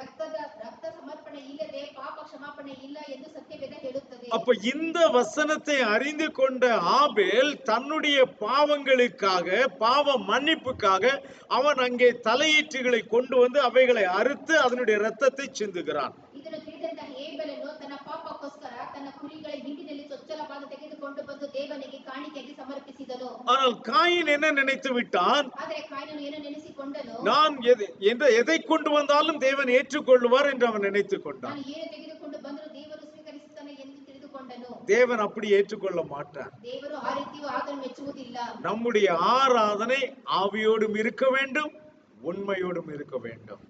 ರಕ್ತ ಸಮರ್ಪಣೆ ಇಲ್ಲದೆ ಪಾಪ ಕ್ಷಮಾಪಣೆ ಇಲ್ಲ ಎಂದು ಸತ್ಯವೇದ ಹೇಳುತ್ತದೆ. அப்ப இந்த வசனத்தை அறிந்து கொண்ட ஆபேல் தன்னுடைய பாவங்களுக்காக பாவ மன்னிப்புக்காக அவன் அங்கே தலையீற்றுகளை கொண்டு வந்து அவைகளை அறுத்து அதனுடைய ரத்தத்தை சிந்துகிறான். ಇದನ್ನು ತಿಳಿದಂತ ಹೇಬೆಲನು ತನ್ನ ಪಾಪಕ್ಕೋಸ್ಕರ ತನ್ನ ಕುರಿಗಳ ಹಿಂಡಿನಲ್ಲಿ ಚೊಚ್ಚಲ ಭಾಗ ತೆಗೆದುಕೊಂಡು ಬಂದು ದೇವನಿಗೆ ಕಾಣಿಕೆಯಾಗಿ ಸಮರ್ಪಿಸಿದನು. ஆனால் காயின் என்ன நினைத்து விட்டான்? ಆದರೆ ಕಾಯಿನನು ಏನು ನೆನೆಸಿಕೊಂಡನು? நான் எதை கொண்டு வந்தாலும் தேவன் ஏற்றுக்கொள்வார் என்று அவன் நினைத்துக் கொண்டான். ನಾನು ಏನು ತೆಗೆದುಕೊಂಡು ಬಂದರೂ ದೇವರು ಸ್ವೀಕರಿಸುತ್ತಾನೆ ಎಂದು ತಿಳಿದುಕೊಂಡನು. தேவன் அப்படி ஏற்றுக்கொள்ள மாட்டார். ದೇವರು ಆ ರೀತಿಯೂ ಆತನು ಮೆಚ್ಚುವುದಿಲ್ಲ. நம்முடைய ஆராதனை ஆவியோடும் இருக்க வேண்டும், உண்மையோடும் இருக்க வேண்டும்.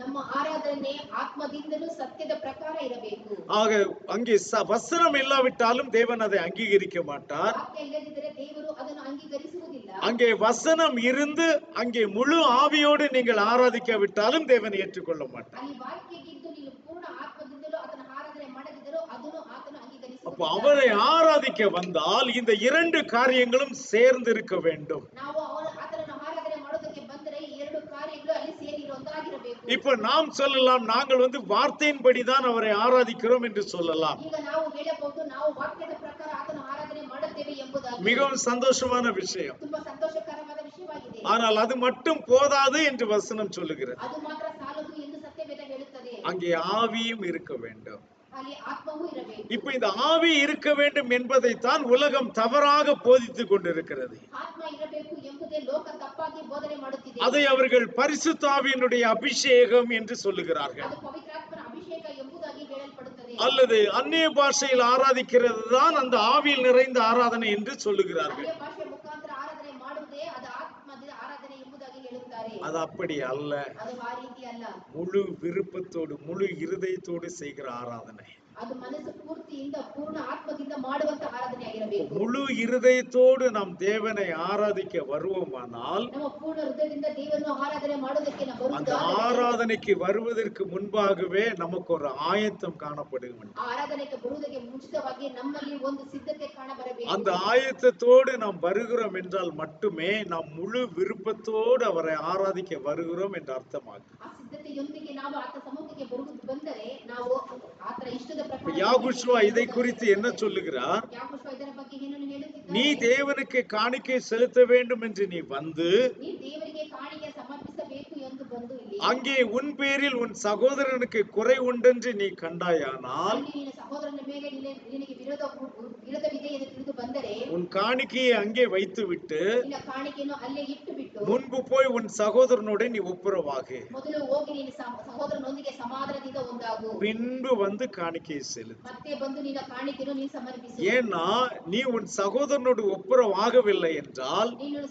ನಮ್ಮ ಆರಾಧನೆ ಆತ್ಮದಿಂದಲೂ ಸತ್ಯದ ಪ್ರಕಾರ ಇರಬೇಕು. ஆக அங்கே வசனம் இல்லாவிட்டாலும் தேவன் அதை அங்கீகரிக்க மாட்டார். ವಾಕ್ಯ ಇಲ್ಲದಿದ್ದರೆ ದೇವರು ಅದನ್ನು ಅಂಗೀಕರಿಸುವುದಿಲ್ಲ. அங்கே வசனம் இருந்து அங்கே முழு ஆவியோடு நீங்கள் ஆராதிக்காவிட்டாலும் தேவன் ஏற்றுக்கொள்ள மாட்டார். ಅಲ್ಲಿ ವಾಕ್ಯ ಇದ್ದು ನೀನು ಪೂರ್ಣ ಆತ್ಮದಿಂದಲೂ ಅದನ್ನು ಆರಾಧನೆ ಮಾಡದಿದ್ದರೂ ಅದನ್ನು ಆತನು ಅಂಗೀಕರಿಸುವುದಿಲ್ಲ. அப்ப அவரை ஆராதிக்க வந்தால் இந்த இரண்டு காரியங்களும் சேர்ந்து இருக்க வேண்டும். ನಾವು ಆತನನ್ನು ಆರಾಧನೆ ಮಾಡೋದಕ್ಕೆ ಬಂದರೆ ಈ ಎರಡು ಕಾರ್ಯಗಳು ಅಲ್ಲಿ ಸೇರಿರುವಂತಾಗಿರಬೇಕು. இப்ப நாம் சொல்லலாம், நாங்கள் வார்த்தையின்படிதான் அவரை ஆராதிக்கிறோம் என்று சொல்லலாம். ಈಗ ನಾವು ಹೇಳಬಹುದು ನಾವು ವಾಕ್ಯದ ಪ್ರಕಾರ ಆತನ ಆರಾಧನೆ ಮಾಡುತ್ತೇವೆ ಎಂಬುದಾಗಿ. மிகவும் சந்தோஷமான விஷயம். ತುಂಬಾ ಸಂತೋಷಕರವಾದ ವಿಷಯವಾಗಿದೆ. ஆனால் அது மட்டும் போதாது என்று வசனம் சொல்லுகிறது. ಅದು ಮಾತ್ರ ಸಾಲದು ಎಂದು ಸತ್ಯವೇದ ಹೇಳುತ್ತದೆ. அங்கே ஆவியும் இருக்க வேண்டும். ಅಲ್ಲಿ ಆತ್ಮವೂ ಇರಬೇಕು. இப்ப இந்த ஆவி இருக்க வேண்டும் என்பதைத்தான் உலகம் தவறாக போதித்துக் கொண்டிருக்கிறது. ಆತ್ಮ ಇರಬೇಕು ಎಂಬುದೇ ಲೋಕ ತಪ್ಪಾಗಿ ಬೋಧನೆ ಮಾಡುತ್ತಿದೆ. அதை அவர்கள் பரிசுத்த ஆவியினுடைய அபிஷேகம் என்று சொல்லுகிறார்கள். ಅದು ಪವಿತ್ರಾತ್ಮನ ಅಭಿಷೇಕ ಎಂಬುದಾಗಿ ಹೇಳಲ್ಪಡುತ್ತದೆ. அல்லது அந்நிய பாஷையில் ஆராதிக்கிறது தான் அந்த ஆவியில் நிறைந்த ஆராதனை என்று சொல்லுகிறார்கள். ಅನ್ಯ ಭಾಷೆ ಮುಖಾಂತರ ಆರಾಧನೆ ಮಾಡುವುದೇ ಅದು ಆತ್ಮದ ಆರಾಧನೆ ಎಂಬುದಾಗಿ ಹೇಳುತ್ತಾರೆ. அது அப்படி அல்ல. ಅದು ಆ ರೀತಿ ಅಲ್ಲ. முழு விருப்பத்தோடு முழு இருதயத்தோடு செய்கிற ஆராதனை, ಅದು ಮನಸ್ಸು ಪೂರ್ತಿಯಿಂದ ಪೂರ್ಣ ಆತ್ಮದಿಂದ ಮಾಡುವಂತ ಆರಾಧನೆ ಆಗಿರಬೇಕು. முழு இருதயத்தோடு நாம் தேவனை ஆராதிக்க வருவோமானால் ನಮ್ಮ ಪೂರ್ಣ ಹೃದಯದಿಂದ ದೇವರನ್ನು ಆರಾಧನೆ ಮಾಡೋದಕ್ಕೆ ನಾವು அந்த ಬರುವುದಾದರೆ ஆராதனைக்கு வருவதற்கு முன்பாகவே நமக்கு ஒரு ஆயத்தம் காணப்படும். ಆ ಆರಾಧನೆಗೆ ಬರುವುದಕ್ಕೆ ಮುಂಚಿತವಾಗಿ ನಮ್ಮಲ್ಲಿ ಒಂದು ಸಿದ್ಧತೆ ಕಾಣಬರಬೇಕು. அந்த ஆயத்தத்தோடு நாம் வருகிறோம் என்றால் மட்டுமே நாம் முழு விருப்பத்தோடு அவரை ஆராதிக்க வருகிறோம் என்று அர்த்தமாகும். ಆ ಸಿದ್ಧತೆಯೊಂದಿಗೆ ನಾವು ಆತ ಸಮ್ಮುಖಕ್ಕೆ ಬಂದರೆ ನಾವು ಆತನ ಇಷ್ಟದ ಪ್ರಕಾರ யாகுஷ்வா இதை குறித்து என்ன சொல்லுகிறார்? ಯಾಕೋಬ ಇದರ ಬಗ್ಗೆ ಏನನ್ನು ಹೇಳುತ್ತಿದ್ದಾನೆ? நீ தேவனுக்கு காணிக்கை செலுத்த வேண்டும் என்று நீ வந்து ನೀ ದೇವರಿಗೆ ಕಾಣಿಕೆ ಸಮರ್ಪಿಸಬೇಕು ಎಂದು ಬಂದು ಇಲ್ಲಿ அங்கே உன் பேரில் உன் சகோதரனுக்கு குறை உண்டென்று நீ கண்டாயானால் ಅಲ್ಲಿ ನಿನ್ನ ಸಹೋದರನ ಮೇಲೆ ನಿನಗೆ ವಿರೋಧವಿದೆ ಎಂದು ತಿಳಿದು ಬಂದರೆ உன் காணிக்கையை அங்கே வைத்து விட்டு ನಿನ್ನ ಕಾಣಿಕೆಯನ್ನು ಅಲ್ಲೇ ಇಟ್ಟು ಬಿಟ್ಟು ಬಿಟ್ಟು முன்பு போய் உன் சகோதரனோட நீ ஒப்புரவாகு, ಮೊದಲು ಹೋಗಿ ನಿನ್ನ ಸಹೋದರನೊಂದಿಗೆ ಸಮಾಧಾನದಿಂದ ಒಂದಾಗು, பின்பு வந்து காணிக்கையை செலுத்து. ಮತ್ತೆ ಬಂದು ನಿನ್ನ ಕಾಣಿಕೆಯನ್ನು ನೀನು ಸಮರ್ಪಿಸು. ஏன்னா நீ உன் சகோதரனோடு ஒப்புரவாகவில்லை என்றால் ನೀನು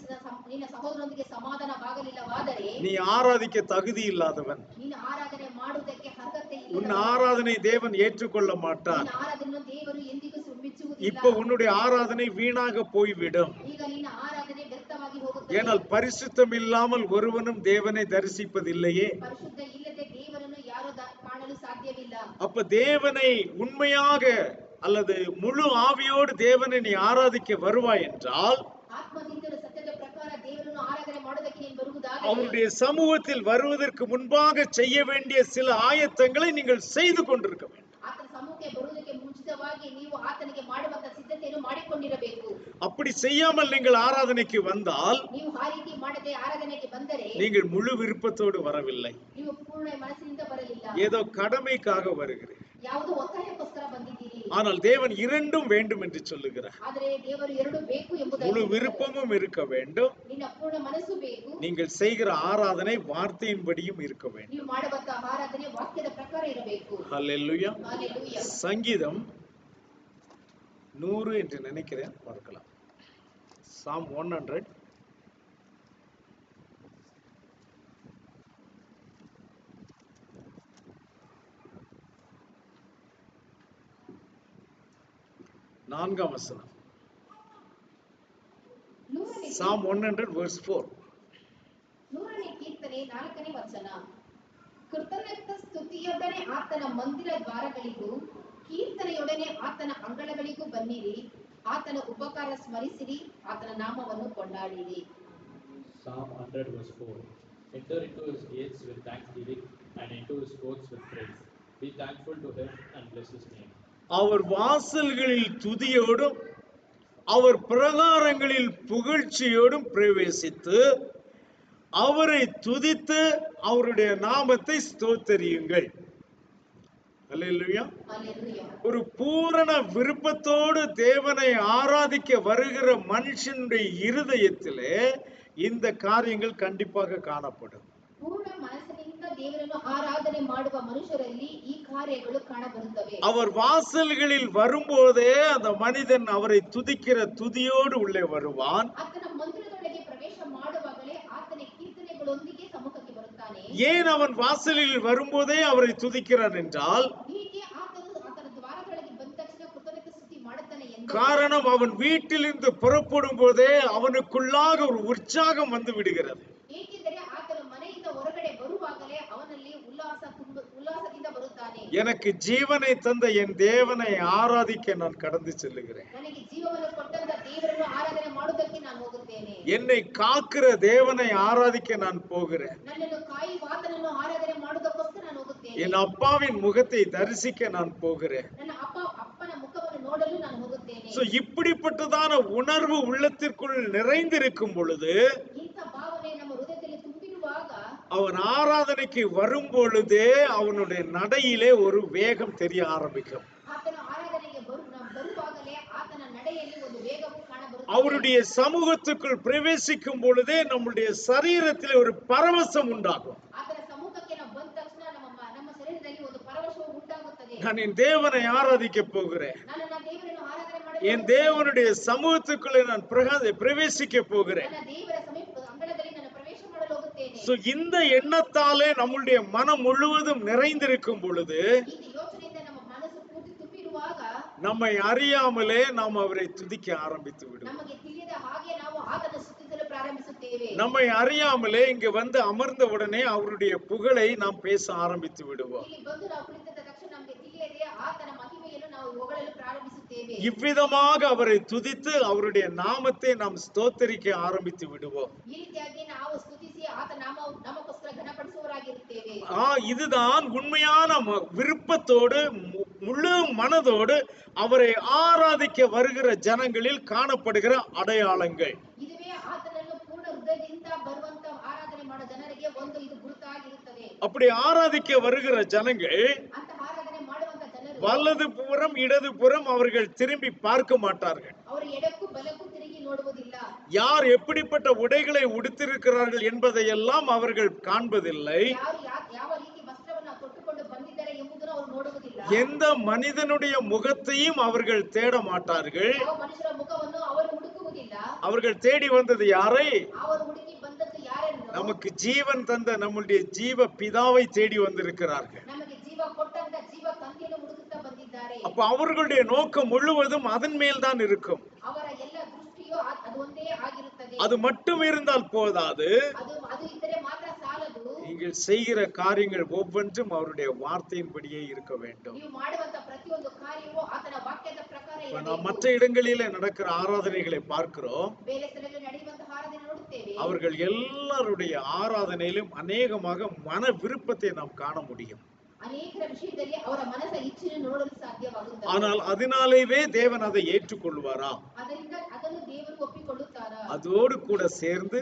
ನಿನ್ನ ಸಹೋದರನೊಂದಿಗೆ ಸಮಾಧಾನವಾಗಲಿಲ್ಲವಾದರೆ நீ ஆராதிக்க தகுதி இல்லாதவன். ನೀನು ಆರಾಧನೆ ಮಾಡುವುದಕ್ಕೆ ಅರ್ಹತೆ உன் ಇಲ್ಲ. ஆராதனை தேவன் ஏற்றுக்கொள்ள மாட்டார். ನಿನ್ನ ಆರಾಧನೆಯನ್ನು ದೇವರು ಎಂದಿಗೂ ಮೆಚ್ಚುವುದಿಲ್ಲ. இப்ப உன்னுடைய ஆராதனை வீணாக போய்விடும். ಈಗ ನಿನ್ನ ಆರಾಧನೆ ವ್ಯರ್ಥವಾಗಿ ಹೋಗುತ್ತದೆ. ஏனால் பரிசுத்தம் இல்லாமல் ஒருவனும் தேவனை தரிசிப்பதில்லையே. ಪರಿಶುದ್ಧ ಇಲ್ಲದೆ ದೇವರನ್ನು ಯಾರು ಕಾಣಲು ಸಾಧ್ಯವಿಲ್ಲ. அப்ப தேவனை உண்மையாக அல்லது முழு ஆவியோடு தேவனை நீ ஆராதிக்க வருவாய் என்றால் ಆತ್ಮದಿಂದಲೂ ಸತ್ಯದ ಪ್ರಕಾರ ದೇವರನ್ನು ಆರಾಧನೆ ಮಾಡೋದಕ್ಕೆ ನೀನು ಬರುವುದಾದರೆ அவருடைய சமூகத்தில் வருவதற்கு முன்பாக செய்ய வேண்டிய சில ஆயத்தங்களை நீங்கள் செய்து கொண்டிருக்க வேண்டும். ಆತನ ಸಮ್ಮುಖಕ್ಕೆ ಬರುವುದಕ್ಕೆ ಮುಂಚಿತವಾಗಿ ನೀವು ಆತನಿಗೆ ಮಾಡುವಂತ ಸಿದ್ಧತೆಯನ್ನು ಮಾಡಿಕೊಂಡಿರಬೇಕು. அப்படி செய்யாமல் நீங்கள் ஆராதனைக்கு வந்தால் ನೀವು ಆ ರೀತಿ ಮಾಡದೆ ಆರಾಧನೆಗೆ ಬಂದರೆ நீங்கள் முழு விருப்பத்தோடு வரவில்லை, ನೀವು ಪೂರ್ಣ ಮನಸ್ಸಿನಿಂದ ಬರಲಿಲ್ಲ. ஏதோ கடமைக்காக வருகிறீர்கள். ಯಾವುದೋ ಒತ್ತಾಯಕ್ಕೋಸ್ಕರ ಬಂದಿದ್ದೀರಿ. ஆனால் தேவன் இரண்டும் வேண்டும் என்று சொல்லுகிறார். ಆದರೆ ದೇವರು ಎರಡು ಬೇಕು முழு ಎಂಬುದಾಗಿ விருப்பமும் இருக்க வேண்டும், ನಿನ್ನ ಪೂರ್ಣ ಮನಸ್ಸು ಬೇಕು. நீங்கள் செய்கிற ஆராதனை வார்த்தையின்படியும் இருக்க வேண்டும். ನೀವು ಮಾಡುವಂತ ಆರಾಧನೆ ವಾಕ್ಯದ ಪ್ರಕಾರ ಇರಬೇಕು. ஹல்லேலூயா. ಹಲ್ಲೆಲೂಯಾ. சங்கீதம் 100 என்று நினைக்கிறேன், பார்க்கலாம். Psalm 100. நான்காம் வசனம். Psalm 100 verse 4. 100ನೇ ಕೀರ್ತನೆ 4ನೇ ವಚನ. ಕೃತಜ್ಞತಾ ಸ್ತುತಿಯೊಡನೆ ಆತನ ಮಂದಿರ ದ್ವಾರಗಳಿಗೂ ಕೀರ್ತನೆಯೊಡನೆ ಆತನ ಅಂಗಳಗಳಿಗೂ ಬನ್ನಿರಿ, ಆತನ ಉಪಕಾರ ಸ್ಮರಿಸಿರಿ, ಆತನ ನಾಮವನ್ನು ಕೊಂಡಾಡಿರಿ. Psalm 100 verse 4. Enter into his gates with thanksgiving and into his courts with praise. Be thankful to him and bless his name. அவர் வாசல்களில் துதியோடும் அவர் பிரகாரங்களில் புகழ்ச்சியோடும் பிரவேசித்து அவரை துதித்து அவருடைய நாமத்தை ஸ்தோத்தரியுங்கள். அல்லேலூயா. ಹಲ್ಲೆಲೂಯಾ. ஒரு பூரண விருப்பத்தோடு தேவனை ஆராதிக்க வருகிற மனுஷனுடைய இருதயத்திலே இந்த காரியங்கள் கண்டிப்பாக காணப்படும். ಪೂರ್ಣ ಮನಸ್ಸಿನಿಂದ ದೇವರನ್ನು ಆರಾಧನೆ ಮಾಡುವ ಮನುಷ್ಯರಲ್ಲಿ ಈ ಕಾರ್ಯಗಳು ಕಾಣಬರುತ್ತವೆ. அவர் வாசல்களில் வரும்போதே அந்த மனிதன் அவரை துதிக்கிற துதியோடு உள்ளே வருவான். ಆತನ ಮಂದಿರದೊಳಗೆ ಪ್ರವೇಶ ಮಾಡುವಾಗಲೇ ಆತನ ಕೀರ್ತನೆಗಳೊಂದಿಗೆ ಸಮ್ಮುಖಕ್ಕೆ ಬರುತ್ತಾನೆ. ஏன் அவன் வாசலில் வரும்போதே அவரை துதிக்கிறான் என்றால் ಹೀಗೆ ಆತನು ಆತನ ದ್ವಾರದೊಳಗೆ ಬಂದ ತಕ್ಷಣ ಕೃತಜ್ಞತಾ ಸ್ತುತಿ ಮಾಡುತ್ತಾನೆ ಎಂದು காரணம் அவன் வீட்டிலிருந்து புறப்படும் போதே அவனுக்குள்ளாக ஒரு உற்சாகம் வந்து விடுகிறது. ಏಕೆಂದರೆ ಆತನು ಮನೆಯಿಂದ ಹೊರಗಡೆ ಬರುವಾಗಲೇ ಅವನಲ್ಲಿ ಉಲ್ಲಾಸದಿಂದ ಬರುತ್ತಾನೆ. எனக்கு ஜீவனை தந்த என் தேவனை ஆராதிக்க நான் கடந்து செல்லுகிறேன். ನನಗೆ ಜೀವವನ್ನು ಕೊಟ್ಟಂತ ದೇವರನ್ನು ಆರಾಧನೆ ಮಾಡುವುದಕ್ಕೆ ನಾನು ಹೋಗುತ್ತೇನೆ. என்னை காக்கிற தேவனை ஆராதிக்க நான் போகிறேன். ನನ್ನನ್ನು ಕಾಯುವ ಆತನನ್ನು ಆರಾಧನೆ ಮಾಡುವುದಕ್ಕೋಸ್ಕರ ನಾನು ಹೋಗುತ್ತೇನೆ. என் அப்பாவின் முகத்தை தரிசிக்க நான் போகிறேன். ನನ್ನ ಅಪ್ಪನ ಮುಖವನ್ನು ನೋಡಲು ನಾನು ಹೋಗುತ್ತೇನೆ. சோ இப்படிப்பட்டதான உணர்வு உள்ளத்திற்குள் நிறைந்திருக்கும் பொழுது ಇಂಥ ಭಾವನೆ ನಮ್ಮ ಹೃದಯದಲ್ಲಿ ತುಂಬಿರುವಾಗ அவன் ஆராதனைக்கு வரும் பொழுதே அவனுடைய நடையிலே ஒரு வேகம் தெரிய ஆரம்பிக்கும். ಆತನ ಆರಾಧನೆಗೆ ಬರುವಾಗಲೇ ಆತನ ನಡೆಯಲ್ಲಿ ಒಂದು ವೇಗವು ಕಾಣಬರುತ್ತದೆ. அவருடைய சமூகத்துக்குள் பிரவேசிக்கும் பொழுதே நம்முடைய சரீரத்திலே ஒரு பரவசம் உண்டாகும். ಆತನ ಸಮ್ಮುಖಕ್ಕೆ ನಾವು ಬಂದ ತಕ್ಷಣ ನಮ್ಮ ಶರೀರದಲ್ಲಿ ಒಂದು ಪರವಶವು ಉಂಟಾಗುತ್ತದೆ. நான் என் தேவனை ஆராதிக்க போகிறேன். ನಾನು ನನ್ನ ದೇವರನ್ನು ಆರಾಧನೆ என் தேவனுடைய சமூகத்துக்குள்ளே நான் பிரவேசிக்க போகிறேன். ನನ್ನ ದೇವರ ಅಂಗಳದಲ್ಲಿ ನಾನು ಪ್ರವೇಶ ಮಾಡಲು ಹೋಗುತ್ತೇನೆ. சோ இந்த எண்ணத்தாலே நம்முடைய மனம் முழுவதும் நிறைந்திருக்கும் பொழுது ಈ ಯೋಚನೆಯಿಂದ ನಮ್ಮ ಮನಸ್ಸು ಪೂರ್ತಿ ತುಂಬಿರುವಾಗ நம்மை அறியாமலே நாம் அவரை துதிக்க ஆரம்பித்து விடுவோம். ನಮಗೆ ತಿಳಿಯದ ಹಾಗೆ ನಾವು ಆತನ ಸ್ತುತಿಸಲು ಪ್ರಾರಂಭಿಸುತ್ತೇವೆ. நம்மை அறியாமலே இங்கு வந்து அமர்ந்த உடனே அவருடைய புகழை நாம் பேச ஆரம்பித்து விடுவோம். ಇಲ್ಲಿ ಬಂದು ನಾವು ಕುಳಿತ ತಕ್ಷಣ ನಮಗೆ ತಿಳಿಯದೆ ಆತನ ಮಹಿಮೆಯನ್ನು ನಾವು ಹೊಗಳಲು ಪ್ರಾರಂಭಿಸುತ್ತೇವೆ. இவ்விதமாக அவரை துதித்து அவருடைய நாமத்தை நாம் ஸ்தோத்தரிக்க ஆரம்பித்து விடுவோம். ಈ ರೀತಿಯಾಗಿ ನಾವು ಸ್ತುತಿಸಿ ಆತ ನಮಗೋಸ್ಕರ ಘನಪಡಿಸುವವರಾಗಿರುತ್ತೇವೆ. இதுதான் உண்மையான விருப்பத்தோடு முழு மனதோடு அவரை ஆராதிக்க வருகிற ஜனங்களில் காணப்படுகிற அடையாளங்கள். ಇದುವೇ ಆತನನ್ನು ಪೂರ್ಣ ಹೃದಯದಿಂದ ಬರುವಂತ ಆರಾಧನೆ ಮಾಡೋ ಜನರಿಗೆ ಒಂದು ಇದು ಗುರುತಾಗಿರುತ್ತದೆ. அப்படி ஆராதிக்க வருகிற ஜனங்கள் ಅಂತ ಆರಾಧನೆ ಮಾಡುವಂತ ಜನರು வலது புறம் இடது புறம் அவர்கள் திரும்பி பார்க்க மாட்டார்கள். ಅವರು ಎಡಕ್ಕೂ ಬಲಕ್ಕೂ ತಿರುಗಿ ನೋಡುವುದಿಲ್ಲ. யார் எப்படிப்பட்ட உடைகளை உடுத்திருக்கிறார்கள் என்பதையெல்லாம் அவர்கள் காண்பதில்லை. ಯಾರು ಯಾವ ರೀತಿ ವಸ್ತ್ರವನ್ನು ತೊಟ್ಟುಕೊಂಡು ಬಂದಿದ್ದಾರೆ ಎಂಬುದನ್ನು ಅವರು ನೋಡುವುದಿಲ್ಲ. எந்த மனிதனுடைய முகத்தையும் அவர்கள் தேட மாட்டார்கள். ಯಾವ ಮನುಷ್ಯರ ಮುಖವನ್ನು ಅವರು ಹುಡುಕುವುದಿಲ್ಲ. அவர்கள் தேடி வந்தது யாரை? ಅವರು ಹುಡುಕಿ ಬಂದದ್ದು ಯಾರನ್ನು? நமக்கு ஜீவன் தந்த நம்முடைய ஜீவ பிதாவை தேடி வந்திருக்கிறார்கள். ನಮಗೆ ಜೀವ ಕೊಟ್ಟಂತ ಜೀವ ತಂದೆಯನ್ನು ಹುಡುಕುತ್ತಾ ಬಂದಿದ್ದಾರೆ. அப்ப அவர்களுடைய நோக்கம் முழுவதும் அதன் மேல் தான் இருக்கும். ಅವರ ಎಲ್ಲ ದೃಷ್ಟಿಯು ಅದು ಒಂದೇ ಆಗಿರುತ್ತದೆ. அது மட்டும் இருந்தால் போதாது, ಅದು ಇದ್ದರೆ ಮಾತ್ರ ಸಾಲದು. நீங்கள் செய்கிற காரியங்கள் ஒவ்வொன்றும் அவருடைய வார்த்தையின்படியே இருக்க வேண்டும். ನೀವು ಮಾಡುವಂತ ಪ್ರತಿಯೊಂದು ಕಾರ್ಯವೂ ಆತನ ವಾಕ್ಯದ ಪ್ರಕಾರ இப்ப நாம் ಇರಬೇಕು. மற்ற இடங்களிலே நடக்கிற ஆராதனைகளை பார்க்கிறோம். ಬೇರೆ ಸ್ಥಳಗಳಲ್ಲಿ ನಡೆಯುವಂತಹ ಆರಾಧನೆ ನೋಡುತ್ತೇವೆ. அவர்கள் எல்லாருடைய ஆராதனையிலும் அநேகமாக மன விருப்பத்தை நாம் காண முடியும். ಅನೇಕರ ವಿಷಯದಲ್ಲಿ ಅವರ ಮನಸ್ಸ ಇಚ್ಛೆಯನ್ನು ನೋಡಲು ಸಾಧ್ಯವಾಗುತ್ತದೆ. ஆனால் அதனாலேயே தேவன் அதை ஏற்றுக்கொள்வாரா? ಅದರಿಂದ ಅದನ್ನು ದೇವರು ಒಪ್ಪಿಕೊಳ್ಳುತ್ತಾರಾ? அதோடு கூட சேர்ந்து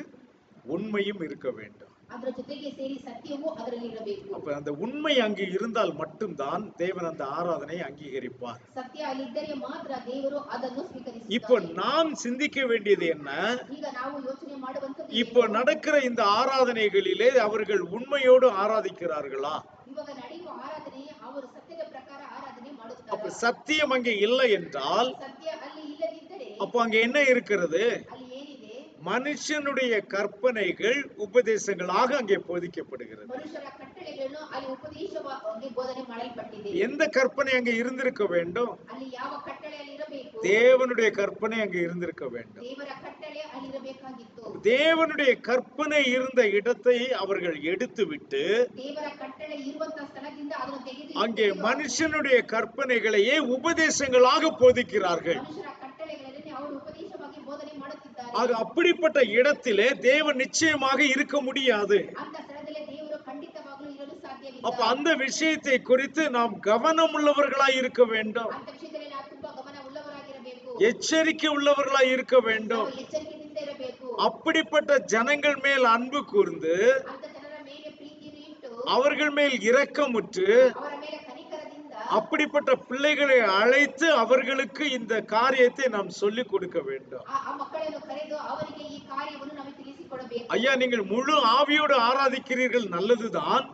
உண்மையும் இருக்க வேண்டும். ಅದರ ಜೊತೆಗೆ ಸೇರಿ ಸತ್ಯವೂ ಅದರಲ್ಲಿ ಇರಬೇಕು. அப்ப அந்த உண்மை அங்கு இருந்தால் மட்டும்தான் தேவன் அந்த ஆராதனை அங்கீகரிப்பார். ಸತ್ಯ ಅಲ್ಲಿದ್ದರೆ ಮಾತ್ರ ದೇವರು ಅದನ್ನು இப்போ ಸ್ವೀಕರಿಸುತ್ತಾರೆ. நாம் சிந்திக்க வேண்டியது என்ன? ಈಗ ನಾವು ಯೋಚನೆ ಮಾಡುವಂತದ್ದು இப்போ ಏನು? நடக்கிற இந்த ஆராதனைகளிலே அவர்கள் உண்மையோடு ஆராதிக்கிறார்களா? ಇವಾಗ ನಡೆಯುವ ಆರಾಧನೆ ಅವರು ಸತ್ಯದ ಪ್ರಕಾರ ಆರಾಧನೆ அப்ப ಮಾಡುತ್ತಾರೆ. சத்தியம் அங்கே இல்லை என்றால் ಸತ್ಯ ಅಲ್ಲಿ ಇಲ್ಲದಿದ್ದರೆ அப்போ அங்க என்ன இருக்கிறது? ಅಲ್ಲಿ ಏನಿದೆ? மனுஷனுடைய கற்பனைகள் உபதேசங்களாக அங்கே போதிக்கப்படுகிறது. ಮನುಷ್ಯರ ಕಟ್ಟಳೆಗಳನ್ನು ಅಲ್ಲಿ ಉಪದೇಶವಾಗಿ ಬೋಧನೆ ಮಾಡಲ್ಪಟ್ಟಿದೆ. எந்த கற்பனை அங்கே இருந்திருக்க வேண்டும்? ಅಲ್ಲಿ ಯಾವ ಕಟ್ಟಳೆ ಅಲ್ಲಿ ಇರಬೇಕು? தேவனுடைய கற்பனை அங்கே இருந்திருக்க வேண்டும். ದೇವರ ಕಟ್ಟಳೆ ಅಲ್ಲಿ ಇರಬೇಕಾಗಿತ್ತು. தேவனுடைய கற்பனை இருந்த இடத்தை அவர்கள் எடுத்துவிட்டு ದೇವರ ಕಟ್ಟಳೆ ಇರುವಂತ ಸ್ಥಳದಿಂದ ಅದನ್ನು ತೆಗೆದು அங்கே மனுஷனுடைய கற்பனைகளையே உபதேசங்களாக போதிக்கிறார்கள். ಮನುಷ್ಯರ ಕಟ್ಟಳೆಗಳಲ್ಲಿ ಅವರು ಉಪದೇಶವಾಗಿ ಬೋಧನೆ ಮಾಡುತ್ತಿದ್ದಾರೆ. ஆக அப்படிப்பட்ட இடத்திலே தேவன் நிச்சயமாக இருக்க முடியாது. ಅಂತ ಸ್ಥಳದಲ್ಲಿ ದೇವರು ಖಂಡಿತವಾಗಲೂ ಇರಲು ಸಾಧ್ಯವಿಲ್ಲ. அப்ப அந்த விஷயத்தை குறித்து நாம் கவனம் உள்ளவர்களாய் இருக்க வேண்டும். ಅಂತ ವಿಷಯದಲ್ಲಿ ನಾವು ತುಂಬಾ ಗಮನ ಉಳ್ಳವರಾಗಿರಬೇಕು. எச்சரிக்கை உள்ளவர்களாய் இருக்க வேண்டும். ನಾವು ಎಚ್ಚರಿಕೆಯಿಂದ ಇರಬೇಕು. அப்படிப்பட்ட ஜனங்கள் மேல் அன்பு கூர்ந்து ಅಂತ ಜನರ ಮೇಲೆ ಪ್ರೀತಿಯನ್ನು ಇಟ್ಟು அவர்கள் மேல் இரக்கமுற்று ಅವರ ಮೇಲೆ ಕನಿಕರದಿಂದ அப்படிப்பட்ட பிள்ளைகளை அழைத்து அவர்களுக்கு இந்த காரியத்தை நாம் சொல்லிக் கொடுக்க வேண்டும். ಆ ಮಕ್ಕಳನ್ನು ಕರೆದು ಅವರಿಗೆ ಈ ಕಾರ್ಯವನ್ನು ನಾವು ತಿಳಿಸಿಕೊಡಬೇಕು. ஐயா, நீங்கள் முழு ஆவியோடு ஆராதிக்கிறீர்கள், நல்லதுதான்.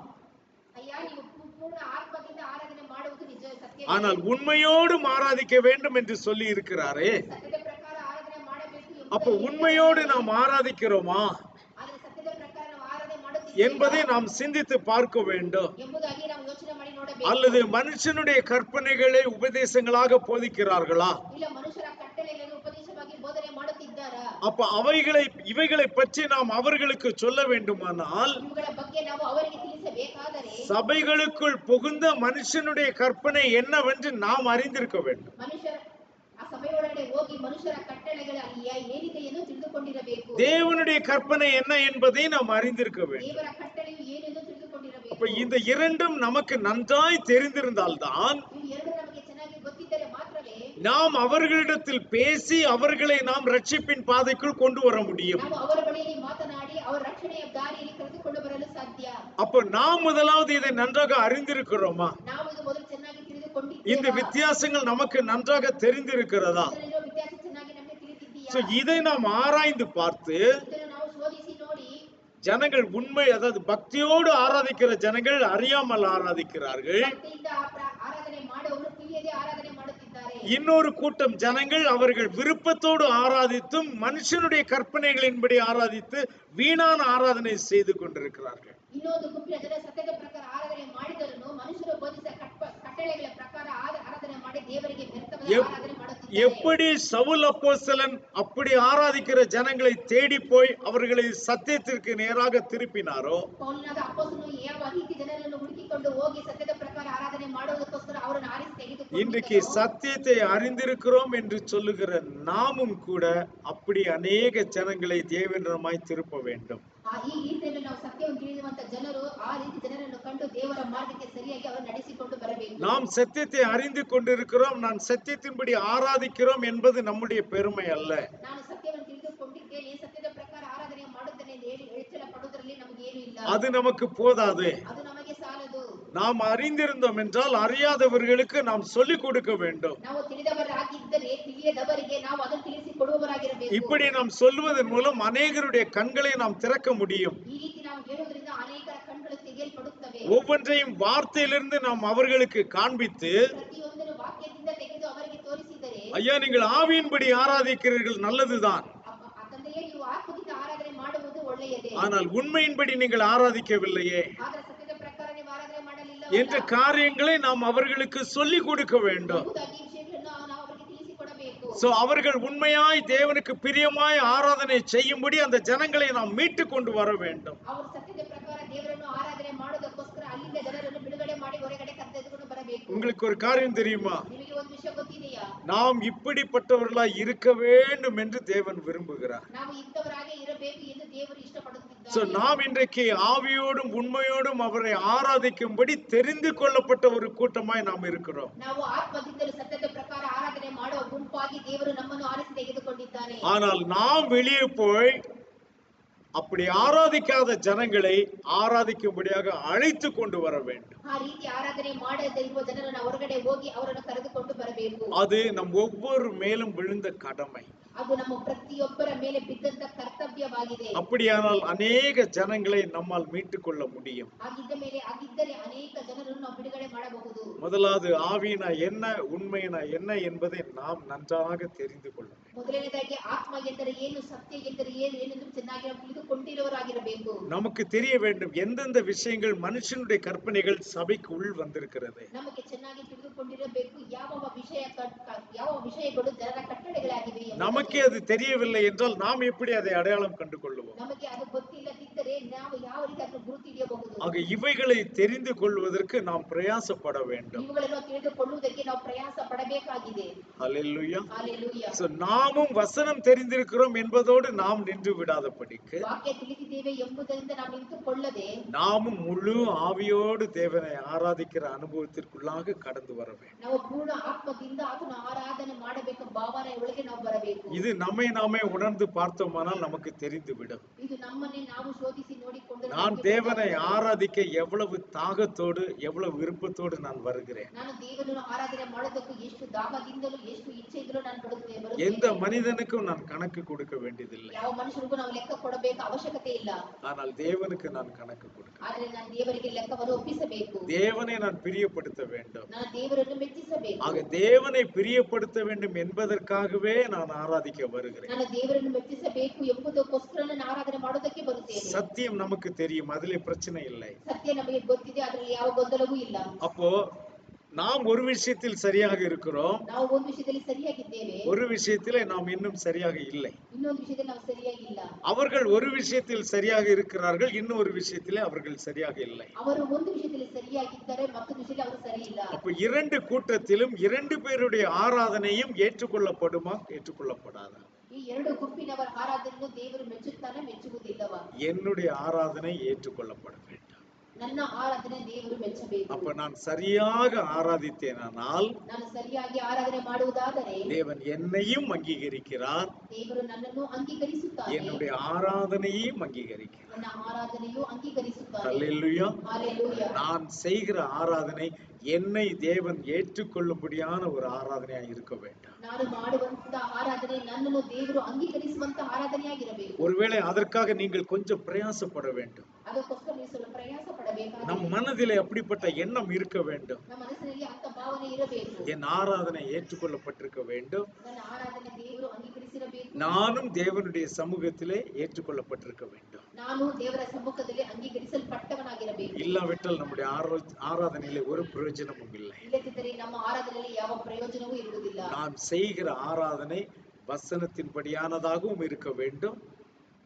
ಅಯ್ಯ, ನೀವು ಪೂರ್ಣ ಆತ್ಮದಿಂದ ಆರಾಧನೆ ಮಾಡುವುದು ನಿಜ ಸತ್ಯ. ஆனால் உண்மையோடும் ஆராதிக்க வேண்டும் என்று சொல்லி இருக்கிறாரே. ಸತ್ಯದ ಪ್ರಕಾರ ಆರಾಧನೆ ಮಾಡಬೇಕು அப்ப உண்மையோடு நாம் ஆராதிக்கிறோமா ಆದರೆ ಸತ್ಯದ ಪ್ರಕಾರ ನಾವು ಆರಾಧನೆ ಮಾಡುತ್ತೇವೆ என்பதை நாம் சிந்தித்து பார்க்க வேண்டும். ಎಂಬುದಾಗಿ ನಾವು ಯೋಚನೆ ಮಾಡಿ ನೋಡಬೇಕು. அல்லது மனுஷனுடைய கற்பனைகளை உபதேசங்களாக போதிக்கிறார்களா? ಇಲ್ಲ ಮನುಷ್ಯರ ಕಟ್ಟಳೆಗಳನ್ನು ಉಪದೇಶವಾಗಿ ಬೋಧನೆ ಮಾಡುತ್ತಿದ್ದಾರಾ? அப்ப இவைகளை பற்றி நாம் அவர்களுக்கு சொல்ல வேண்டுமானால் ಇವುಗಳ ಬಗ್ಗೆ ನಾವು ಅವರಿಗೆ ತಿಳಿಸಬೇಕಾದರೆ சபைகளுக்குள் புகுந்த மனுஷனுடைய கற்பனை என்னவென்று நாம் அறிந்திருக்க வேண்டும். ಮನುಷ್ಯರ ಆ ಸಭೆಯೊಳಗಡೆ ಹೋಗಿ ಮನುಷ್ಯರ ಕಟ್ಟಳೆಗಳು ಅಲ್ಲಿ ಏನಿದೆ ಎಂದು ತಿಳಿದುಕೊಂಡಿರಬೇಕು. தேவனுடைய கற்பனை என்ன என்பதை நாம் அறிந்திருக்க வேண்டும். ದೇವರ ಕಟ್ಟಳೆಯು ಏನೆಂದು ತಿಳಿದುಕೊಂಡಿರಬೇಕು. அப்ப இந்த இரண்டும் நமக்கு நன்றாய் தெரிந்திருந்தால்தான் ಇವು ಎರಡು ನಮಗೆ ಚೆನ್ನಾಗಿ ಗೊತ್ತಿದ್ದರೆ ಮಾತ್ರವೇ நாம் அவர்களிடத்தில் பேசி அவர்களை நாம் ரட்சிப்பின் பாதைக்குள் கொண்டு வர முடியும். ನಾವು ಅವರ ಬಳಿಯಲ್ಲಿ ಮಾತನಾಡಿ ಅವರ ರಕ್ಷಣೆಯ ದಾರಿಯಲ್ಲಿ ಕರೆದುಕೊಂಡು ಬರಲು ಸಾಧ್ಯ. அப்ப நாம் முதலாவது இதை நன்றாக அறிந்திருக்கிறோமா? ನಾವು ಇದು ಮೊದಲು ಚೆನ್ನಾಗಿ ತಿಳಿದುಕೊಂಡಿದ್ದೇವೆ. இந்த வித்தியாசங்கள் நமக்கு நன்றாக தெரிந்திருக்கிறதா? ಇದರಲ್ಲಿರುವ ವ್ಯತ್ಯಾಸ ಚೆನ್ನಾಗಿ ನಮಗೆ ತಿಳಿದಿದೆಯಾ? So, இதை நாம் ஆராய்ந்து பார்த்து ಇದನ್ನು ನಾವು ಶೋಧಿಸಿ ನೋಡಿ ஜனங்கள் உண்மை, அதாவது பக்தியோடு ஆராதிக்கிற ஜனங்கள் அறியாமல் ஆராதிக்கிறார்கள். ಭಕ್ತಿಯಿಂದ ಆರಾಧನೆ ಮಾಡುವವರು ತಿಳಿಯದೆ ಆರಾಧನೆ ಮಾಡುತ್ತಿದ್ದಾರೆ. இன்னொரு கூட்டம் ஜனங்கள் அவர்கள் விருப்பத்தோடு ஆராதித்தும் மனுஷனுடைய கற்பனைகளின்படி ஆராதித்து வீணான ஆராதனை செய்து கொண்டிருக்கிறார்கள். ಇನ್ನೊಂದು ಗುಂಪಿನ ಜನ ಸತ್ಯದ ಪ್ರಕಾರ ಆರಾಧನೆ ಮಾಡಿದರೂ ಮನುಷ್ಯರು ಬೋಧಿಸಿದ ಕಟ್ಟಳೆಗಳ ಪ್ರಕಾರ ಆರಾಧನೆ ಮಾಡಿ ದೇವರಿಗೆ ವ್ಯರ್ಥವಾದ ಆರಾಧನೆ ಮಾಡುತ್ತಿದ್ದಾರೆ. எப்படி சவுல் அப்போஸ்தலன் அப்படி ஆராதிக்கிற ஜனங்களை தேடி போய் அவர்களை சத்தியத்திற்கு நேராக திருப்பினாரோ, ಪೌಲನಾದ ಅಪೊಸ್ತಲನು ಯಾವ ರೀತಿ ಜನರನ್ನು ಹುಡುಕಿಕೊಂಡು ಹೋಗಿ ಸತ್ಯದ ಪ್ರಕಾರ ಆರಾಧನೆ ಮಾಡುವುದಕ್ಕೋಸ್ಕರ ಅವರನ್ನು ಆರಿಸಿ இன்றைக்கு ತೆಗೆದುಕೊಂಡು சத்தியத்தை அறிந்திருக்கிறோம் என்று சொல்லுகிற நாமும் கூட அப்படி அநேக ஜனங்களை தேவனிடமாய் திருப்ப வேண்டும். ಈ ರೀತಿಯಲ್ಲಿ ನಾವು ಸತ್ಯವನ್ನು ತಿಳಿಯುವಂತ ಜನರು ಆ ರೀತಿ ಜನರನ್ನು ಕಂಡು ದೇವರ ಮಾರ್ಗಕ್ಕೆ ಸರಿಯಾಗಿ ಅವರು ನಡೆಸಿಕೊಂಡು ಬರಬೇಕು. நாம் சத்தியத்தை அறிந்து கொண்டிருக்கிறோம், நாம் சத்தியத்தின்படி ஆராதிக்கிறோம் என்பது நம்முடைய பெருமை அல்ல. ನಾನು ಸತ್ಯವನ್ನು ತಿಳಿದುಕೊಂಡಿದ್ದೇನೆ, ಸತ್ಯದ ಪ್ರಕಾರ ಆರಾಧನೆ ಮಾಡುತ್ತೇನೆ ಎಂದು ಹೇಳಿ ಹೆಚ್ಚಳ ಪಡುವುದರಲ್ಲಿ ನಮಗೆ ಏನು ಇಲ್ಲ. அது நமக்கு போதாது. ಅದು ನಮಗೆ ಸಾಲದು. நாம் அறிந்திருந்தோம் என்றால் அறியாதவர்களுக்கு நாம் சொல்லிக் கொடுக்க வேண்டும். ನಾವು ತಿಳಿದವರಾಗಿದ್ದರೆ ತಿಳಿಯದವರಿಗೆ ನಾವು ಅದನ್ನು ತಿಳಿಸಿಕೊಡುವವರಾಗಿರಬೇಕು. இப்படி நாம் சொல்வதன் மூலம் அநேகருடைய கண்களை நாம் திறக்க முடியும். ಈ ರೀತಿ ನಾವು ಹೇಳುವುದರಿಂದ ಅನೇಕರ ಕಣ್ಣುಗಳು ತೆಗೆಯಲ್ಪಡುತ್ತವೆ. ஒவ்வொன்றையும் வார்த்தையிலிருந்து நாம் அவர்களுக்கு காண்பித்து, ಪ್ರತಿಯೊಂದನ್ನು ವಾಕ್ಯದಿಂದ ತೆಗೆದು ಅವರಿಗೆ ತೋರಿಸಿದರೆ, ஐயா நீங்கள் ஆவியின்படி ஆராதிக்கிறீர்கள், நல்லதுதான். ತಂದೆಯೇ ನೀವು ಆತ್ಮದಿಂದ ಆರಾಧನೆ ಮಾಡುವುದು ಒಳ್ಳೆಯದೇ. ஆனால் உண்மையின்படி நீங்கள் ஆராதிக்கவில்லையே ಆದರೆ ಸತ್ಯದ ಪ್ರಕಾರ ನೀವು ಆರಾಧನೆ ಮಾಡಲಿಲ್ಲ என்ற காரியங்களை நாம் அவர்களுக்கு சொல்லிக் கொடுக்க வேண்டும். ಎಂಬುದಾಗಿ ವಿಷಯಗಳನ್ನು ನಾವು ಅವರಿಗೆ ತಿಳಿಸಿಕೊಡಬೇಕು. சோ அவர்கள் உண்மையாய் தேவனுக்கு பிரியமாய் ஆராதனை செய்யும்படி அந்த ஜனங்களை நாம் மீட்டு கொண்டு வர வேண்டும். ಅವರು ಸತ್ಯದ ಪ್ರಕಾರ ದೇವರನ್ನು ಆರಾಧನೆ ಮಾಡೋದಕ್ಕೋಸ್ಕರ ಅಲ್ಲಿಂದ ಜನರನ್ನು ಬಿಡುಗಡೆ ಮಾಡಿ ಹೊರಗಡೆ ಕರೆದುಕೊಂಡು ಬರಬೇಕು. உங்களுக்கு ஒரு காரியம் தெரியுமா? ನಿಮಗೆ ಒಂದು ವಿಷಯ ಗೊತ್ತಿದೆಯಾ? நாம் இப்படிப்பட்டவர்களாய் இருக்க வேண்டும் என்று தேவன் விரும்புகிறார். ನಾವು ಇಂಥವರಾಗೆ ಇರಬೇಕು ಎಂದು ದೇವರು ಇಷ್ಟಪಡುತ್ತಿದ್ದಾರೆ. சோ நாம் இன்றைக்கு ஆவியோடும் உண்மையோடும் அவரை ஆராதிக்கும்படி தெரிந்து கொள்ளப்பட்ட ஒரு கூட்டமாய் நாம் இருக்கிறோம். ನಾವು ಆತ್ಮದಿಂದಲೂ ಸತ್ಯದ ಪ್ರಕಾರ ಆರಾಧನೆ ಮಾಡುವ ಗುಂಪಾಗಿ ದೇವರು ನಮ್ಮನ್ನು ಆರಿಸಿ ತೆಗೆದುಕೊಂಡಿದ್ದಾನೆ. ஆனால் நாம் வெளியே போய் அப்படி ஆராதிக்காத ஜனங்களை ஆராதிக்கும்படியாக அழைத்து கொண்டு வர வேண்டும். ಆ ರೀತಿ ಆರಾಧನೆ ಮಾಡದೇ ಇರುವ ಜನರನ್ನು ಹೊರಗಡೆ ಹೋಗಿ ಅವರನ್ನು ಕರೆದುಕೊಂಡು ಬರಬೇಕು. அது நம் ஒவ்வொரு மேலும் விழுந்த கடமை. ಅದು ನಮ್ಮ ಪ್ರತಿಯೊಬ್ಬರ ಮೇಲೆ ಬಿದ್ದಂತ ಕರ್ತವ್ಯವಾಗಿದೆ. அப்படியானால் அநேக ஜனங்களை நம்மால் மீட்டுக் கொள்ள முடியும். ಆಗಿದ್ದರೆ ಅನೇಕ ಜನರನ್ನು ನಾವು ಬಿಡುಗಡೆ ಮಾಡಬಹುದು. முதலாவது ஆவியினா என்ன, உண்மையினா என்ன என்பதை நாம் நன்றாக தெரிந்து கொள்ள வேண்டும். ಮೊದಲನೇದಾಗಿ ಆತ್ಮ ಎಂದರೆ ಏನು, ಸತ್ಯ ಎಂದರೆ ಏನು ಎಂದು ಚೆನ್ನಾಗಿ ನಾವು ತಿಳಿದುಕೊಂಡಿರುವವರಾಗಿರಬೇಕು. நமக்கு தெரிய வேண்டும் எந்தெந்த விஷயங்கள் மனுஷனுடைய கற்பனைகள் சபைக்கு உள் வந்திருக்கிறது. ನಮಗೆ ಚೆನ್ನಾಗಿ ತಿಳಿದುಕೊಂಡಿರಬೇಕು ಯಾವ ವಿಷಯಗಳು ಜನರ ಕಟ್ಟಳೆಗಳಾಗಿವೆ. நமக்கே அது தெரியவில்லை என்றால் நாம் எப்படி அதை அடையாளம் கண்டு கொள்வோம்? ನಮಗೆ ಅದು ಗೊತ್ತಿಲ್ಲದಿದ್ದರೆ ನಾವು ಯಾವ ರೀತಿ ಅದನ್ನು ಗುರುತಿಡಿಯಬಹುದು? ஆக இவைகளை தெரிந்து கொள்வதற்கு நாம் பிரயாசப்பட வேண்டும். ಇವುಗಳನ್ನು ತಿಳಿದುಕೊಳ್ಳುವುದಕ್ಕೆ ನಾವು ಪ್ರಯಾಸ ಪಡಬೇಕಾಗಿದೆ. ஹல்லேலூயா. ஹல்லேலூயா. சோ நாமும் வசனம் தெரிந்திருக்கிறோம் என்பதோடு நாம் நின்று விடாதபடிக்கு ವಾಕ್ಯ ತಿಳಿದಿದ್ದೇವೆ ಎಂಬುದರಿಂದ ನಾವು ನಿಂತುಕೊಳ್ಳದೆ நாமும் முழு ஆவியோடு தேவனை ஆராதிக்கிற அனுபவத்திற்குள்ளாக கடந்து வர வேண்டும். ನಾವು ಪೂರ್ಣ ಆತ್ಮದಿಂದ ಅದನ್ನು ಆರಾಧನೆ ಮಾಡಬೇಕು ಭಾವನೆ ಒಳಗೆ ನಾವು ಬರಬೇಕು. இது நம்மை நாமே உணர்ந்து பார்த்தோமானால் நமக்கு தெரிந்துவிடும். ಇದು ನಮ್ಮನ್ನೇ ನಾವು ಶೋಧಿಸಿ ನೋಡಿಕೊಂಡರೆ நான் தேவனை ஆராதிக்க எவ்வளவு தாகத்தோடு எவ்வளவு விருப்பத்தோடு நான் வருகிறேன். ನಾನು ದೇವರನ್ನು ಆರಾಧನೆ ಮಾಡೋದಕ್ಕೆ ಎಷ್ಟು ದಾಹದಿಂದಲೂ ಎಷ್ಟು ಇಚ್ಛೆಯಿಂದಲೂ ನಾನು ಬರುತ್ತೇನೆ. எந்த மனிதனுக்கும் நான் கணக்கு கொடுக்க வேண்டியதில்லை. ಯಾವ ಮನುಷ್ಯನಿಗೂ ನಾವು ಲೆಕ್ಕ ಕೊಡಬೇಕು ಅವಶ್ಯಕತೆ ಇಲ್ಲ. ஆனால் தேவனுக்கு நான் கணக்கு கொடுக்க. ಆದರೆ ನಾನು ದೇವರಿಗೆ ಲೆಕ್ಕವನ್ನು ಒಪ್ಪಿಸಬೇಕು. தேவனை நான் பிரியப்படுத்த வேண்டும். ನಾನು ದೇವರನ್ನು ಮೆಚ್ಚಿಸಬೇಕು. ஆக தேவனை பிரியப்படுத்த வேண்டும் என்பதற்காகவே நான் ஆராதிக்க வருகிறேன். ನಾನು ದೇವರನ್ನು ಮೆಚ್ಚಿಸಬೇಕು ಎಂಬುದಕ್ಕೋಸ್ಕರ ನಾನು ಆರಾಧನೆ ಮಾಡೋದಕ್ಕೆ ಬರುತ್ತೇನೆ. சத்தியம் நமக்கு தெரியும், அதிலே பிரச்சனை இல்லை. ಸತ್ಯ ನಮಗೆ ಗೊತ್ತಿದೆ, ಅದರಲ್ಲಿ ಯಾವ ಗೊಂದಲವೂ ಇಲ್ಲ. அப்போ நாம் ஒரு விஷயத்தில் சரியாக இருக்கிறோம், ನಾವು ಒಂದು ವಿಷಯದಲ್ಲಿ ಸರಿಯಾಗಿದ್ದೇವೆ, ஒரு விஷயத்திலே நாம் இன்னும் சரியாக இல்லை. ಇನ್ನೊಂದು ವಿಷಯದಲ್ಲಿ ನಾವು ಸರಿಯಾಗಿಲ್ಲ. அவர்கள் ஒரு விஷயத்தில் சரியாக இருக்கிறார்கள், இன்னொரு விஷயத்திலே அவர்கள் சரியாக இல்லை. ಅವರು ಒಂದು ವಿಷಯದಲ್ಲಿ ಸರಿಯಾಗಿದ್ದಾರೆ, ಮತ್ತೊಂದು ವಿಷಯದಲ್ಲಿ ಅವರು ಸರಿ ಇಲ್ಲ. அப்ப இரண்டு கூட்டத்திலும் இரண்டு பேருடைய ஆராதனையும் ஏற்றுக்கொள்ளப்படுமா, ஏற்றுக்கொள்ளப்படாதா? ಈ ಎರಡು ಗುಂಪಿನವರ ಆರಾಧನೆಯನ್ನು ದೇವರು ಮೆಚ್ಚುತ್ತಾನೆ, ಮೆಚ್ಚುವುದಿಲ್ಲವಾ? என்னுடைய ஆராதனை ஏற்றுக்கொள்ளப்பட வேண்டும். ನನ್ನ ಆರಾಧನೆ ದೇವರು ಮೆಚ್ಚಬೇಕು. அப்ப நான் சரியாக ஆராதித்தேனால் ನಾನು ಸರಿಯಾಗಿ ಆರಾಧನೆ ಮಾಡುವುದಾದರೆ தேவன் என்னையும் அங்கீகரிக்கிறார், ದೇವರು ನನ್ನನ್ನು ಅಂಗೀಕರಿಸುತ್ತಾನೆ, என்னுடைய ஆராதனையும் அங்கீகரிக்கிறார். ನನ್ನ ಆರಾಧನೆಯು ಅಂಗೀಕರಿಸುತ್ತಾನೆ. ஹல்லேலூயா. ஹல்லேலூயா. நான் செய்கிற ஆராதனை என்னை தேவன் ஏற்றுக்கொள்ளும்படியான ஒரு ஆராதனையாக இருக்க வேண்டும். ನಾನು ಮಾಡುವಂತ ಆರಾಧನೆ ನನ್ನನ್ನು ದೇವರು ಅಂಗೀಕರಿಸುವಂತ ಆರಾಧನೆಯಾಗಿರಬೇಕು. ஒருவேளை அதற்காக நீங்கள் கொஞ்சம் பிரயாசப்பட வேண்டும். ಅದಕ್ಕೋಸ್ಕರ ನೀವು ಸ್ವಲ್ಪ ಪ್ರಯಾಸ ಪಡಬೇಕಾಗಿದೆ. நம் மனதிலே அப்படிப்பட்ட எண்ணம் இருக்க வேண்டும். ನಮ್ಮ ಮನಸ್ಸಿನಲ್ಲಿ ಅಂತ ಭಾವನೆ ಇರಬೇಕು. என் ஆராதனை ஏற்றுக்கொள்ளப்பட்டிருக்க வேண்டும், ನನ್ನ ಆರಾಧನೆ ದೇವರು ಅಂಗೀಕರಿಸಿರಬೇಕು, நானும் தேவனுடைய சமூகத்திலே ஏற்றுக்கொள்ளப்பட்டிருக்க வேண்டும். ನಾನು ದೇವರ ಸಮ್ಮುಖದಲ್ಲಿ ಅಂಗೀಕರಿಸಲ್ಪಟ್ಟವನಾಗಿರಬೇಕು. இல்லாவிட்டால் நம்முடைய ஆராதனையிலே ஒரு பிரயோஜனமும் இல்லை. ಇಲ್ಲದಿದ್ದರೆ ನಮ್ಮ ಆರಾಧನೆಯಲ್ಲಿ ಯಾವ ಪ್ರಯೋಜನವೂ ಇರುವುದಿಲ್ಲ. நாம் செய்கிற ஆராதனை வசனத்தின்படியானதாகவும் இருக்க வேண்டும்,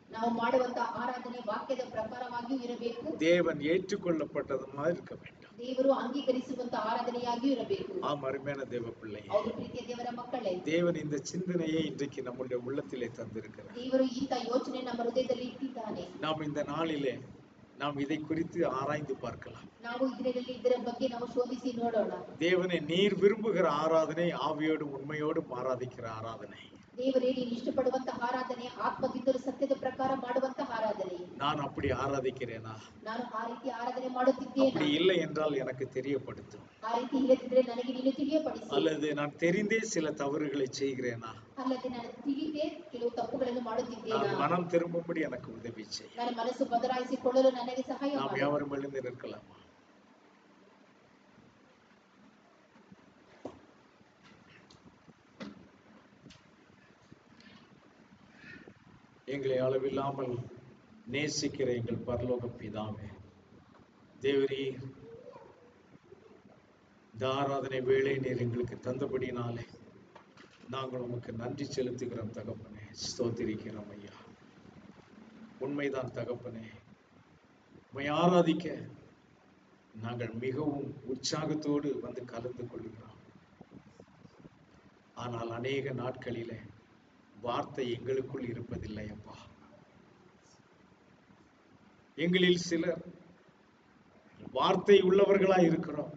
ನಾವು ಮಾಡುವಂತ ಆರಾಧನೆ ವಾಕ್ಯದ ಪ್ರಕಾರವಾಗಿಯೂ ಇರಬೇಕು, தேவன் ஏற்றுக்கொள்ளப்பட்டதுமா இருக்க வேண்டும். ದೇವರು ಅಂಗೀಕರಿಸುವಂತ ಆರಾಧನೆಯಾಗಿಯೂ ಇರಬೇಕು. ஆம், அருமையான தேவ பிள்ளையே, ಅವರು ಪ್ರೀತಿಯ ದೇವರ ಮಕ್ಕಳೇ, தேவன் இந்த சிந்தனையை இன்றைக்கு நம்முடைய உள்ளத்திலே தந்திருக்கிறார். ದೇವರು ಇಂಥ ಯೋಚನೆ ನಮ್ಮ ಹೃದಯದಲ್ಲಿ ಇಟ್ಟಿದ್ದಾನೆ. நாம் இந்த நாளிலே நாம் இதை குறித்து ஆராய்ந்து பார்க்கலாம். ನಾವು ಇದರ ಬಗ್ಗೆ ನಾವು ಶೋಧಿಸಿ ನೋಡೋಣ. தேவனை நீர் விரும்புகிற ஆராதனை ஆவியோடும் உண்மையோடும் ஆராதிக்கிற ஆராதனை. ದೇವರೇ ನೀನು ಇಷ್ಟಪಡುವಂತಹ ಆರಾಧನೆ ಆತ್ಮದಿಂದಲೂ ಸತ್ಯದ ಪ್ರಕಾರ ಮಾಡುವಂತಹ ಆರಾಧನೆ. நான் அப்படி ஆராதிக்கிறேனா? ನಾನು ಆ ರೀತಿ ಆರಾಧನೆ ಮಾಡುತ್ತಿದ್ದೇನೆ. அப்படி இல்லை என்றால் எனக்கு தெரியப்படுத்தும். ಆ ರೀತಿ ಇಲ್ಲದಿದ್ದರೆ ನನಗೆ ನೀನು ತಿಳಿಯಪಡಿಸು. அல்லது நான் தெரிந்தே சில தவறுகளை செய்கிறேனா? ಅಲ್ಲದೆ ನಾನು ತಿಳಿದೇ ಕೆಲವು ತಪ್ಪುಗಳನ್ನು ಮಾಡುತ್ತಿದ್ದೇನೆ. நான் மனம் திரும்பும்படி எனக்கு உதவி செய். ನನ್ನ ಮನಸ್ಸು ಬದಲಾಯಿಸಿಕೊಳ್ಳಲು ನನಗೆ ಸಹಾಯ ಮಾಡು. நாம் யாவரும் எழுந்து நிற்கலாமா? எங்களை அளவில்லாமல் நேசிக்கிற எங்கள் பரலோக பிதாவே, தேவரீர் இந்த ஆராதனை வேளை நீர் எங்களுக்கு தந்தபடினாலே நாங்கள் உமக்கு நன்றி செலுத்துகிறோம் தகப்பனே. ஸ்தோத்திரிக்கிறோம் ஐயா. உண்மைதான் தகப்பனே, உம்மை ஆராதிக்க நாங்கள் மிகவும் உற்சாகத்தோடு வந்து கலந்து கொள்கிறோம். ஆனால் அநேக நாட்களிலே வார்த்தை எங்களுக்குள் இருப்பதில்லை அப்பா. எங்களில் சிலர் வார்த்தை உள்ளவர்களாய் இருக்கிறோம்,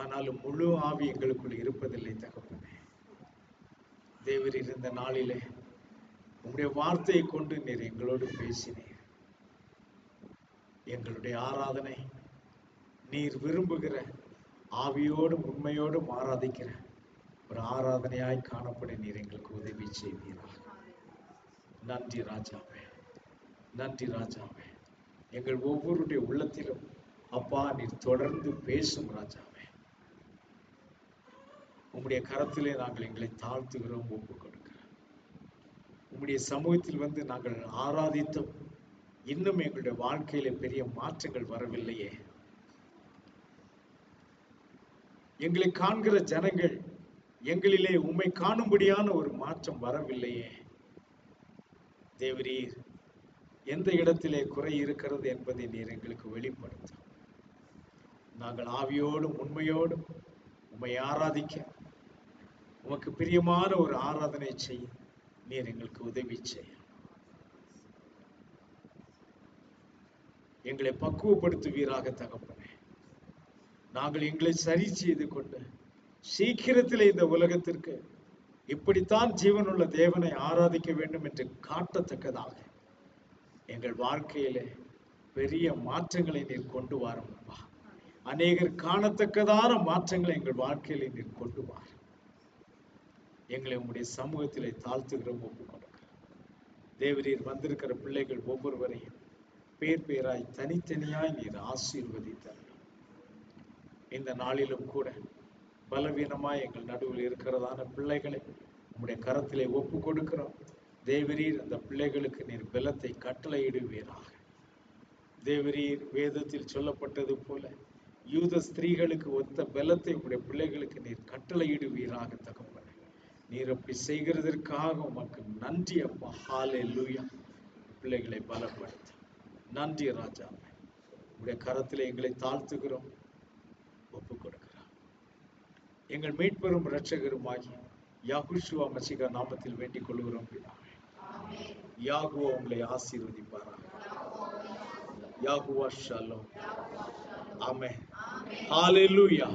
ஆனாலும் முழு ஆவி எங்களுக்குள் இருப்பதில்லை தகப்பனே. தேவரீர் இந்த நாளிலே உம்முடைய வார்த்தையை கொண்டு நீர் எங்களோடு பேசினீர். எங்களுடைய ஆராதனை நீர் விரும்புகிற ஆவியோடும் உண்மையோடும் ஆராதிக்கிற ஒரு ஆராதனையாய் காணப்பட நீர் எங்களுக்கு உதவி செய்வீராக. நன்றி ராஜாவே, நன்றி ராஜாவே. எங்கள் ஒவ்வொருடைய உள்ளத்திலும் அப்பா நீர் தொடர்ந்து பேசும் ராஜாவே. உம்முடைய கரத்திலே நாங்கள் எங்களை தாழ்த்துகிறோம், ஒப்புக் கொடுக்கிறோம். உம்முடைய சமூகத்தில் வந்து நாங்கள் ஆராதித்தோம், இன்னும் எங்களுடைய வாழ்க்கையில பெரிய மாற்றங்கள் வரவில்லையே. எங்களை காண்கிற ஜனங்கள் எங்களிலே உம்மை காணும்படியான ஒரு மாற்றம் வரவில்லையே. தேவரீர் எந்த இடத்திலே குறை இருக்கிறது என்பதை நீர் எங்களுக்கு வெளிப்படுத்தும். நாங்கள் ஆவியோடும் உண்மையோடும் உம்மை ஆராதிக்க, உமக்கு பிரியமான ஒரு ஆராதனை செய்ய நீர் எங்களுக்கு உதவி செய்ய. எங்களை பக்குவப்படுத்துவீராக தகப்பனே. நாங்கள் எங்களை சரி செய்து கொண்டு சீக்கிரத்திலே இந்த உலகத்திற்கு இப்படித்தான் ஜீவனுள்ள தேவனை ஆராதிக்க வேண்டும் என்று காட்டத்தக்கதாக எங்கள் வாழ்க்கையிலே பெரிய மாற்றங்களை நீர் கொண்டு வாரும்ப்பா. அநேகர் காணத்தக்கதான மாற்றங்களை எங்கள் வாழ்க்கையிலே நீர் கொண்டு வார். எங்களை உங்களுடைய சமூகத்திலே தாழ்த்துகிறோம், ஒப்புக் கொடுக்கிறோம். தேவரீர் வந்திருக்கிற பிள்ளைகள் ஒவ்வொருவரையும் பேர் பேராய் தனித்தனியாய் நீர் ஆசீர்வதித்தார். இந்த நாளிலும் கூட பலவீனமாய் எங்கள் நடுவில் இருக்கிறதான பிள்ளைகளை உம்முடைய கரத்திலே ஒப்பு கொடுக்கிறோம். தேவரீர் அந்த பிள்ளைகளுக்கு நீர் பலத்தை கட்டளையிடுவீராக. தேவரீர் வேதத்தில் சொல்லப்பட்டது போல யூத ஸ்திரீகளுக்கு ஒத்த பலத்தை உம்முடைய பிள்ளைகளுக்கு நீர் கட்டளையிடுவீராக தகப்பனே. நீர் அப்படி செய்கிறதற்காக உமக்கு நன்றி அப்பா. ஹல்லேலூயா. பிள்ளைகளை பலப்படுத்த நன்றி ராஜா. உம்முடைய கரத்திலே எங்களை தாழ்த்துகிறோம், ஒப்பு கொடுக்கிறோம். எங்கள் மீட்பெரும் இரட்சகருமாகிய யாகுஷுவா மசீகா நாமத்தில் வேண்டிக் கொள்கிறோம் பிதாவே. யாகுவா உங்களை ஆசீர்வதிப்பாராக. யாகுவா ஷாலோம். ஆமென். ஹல்லேலூயா.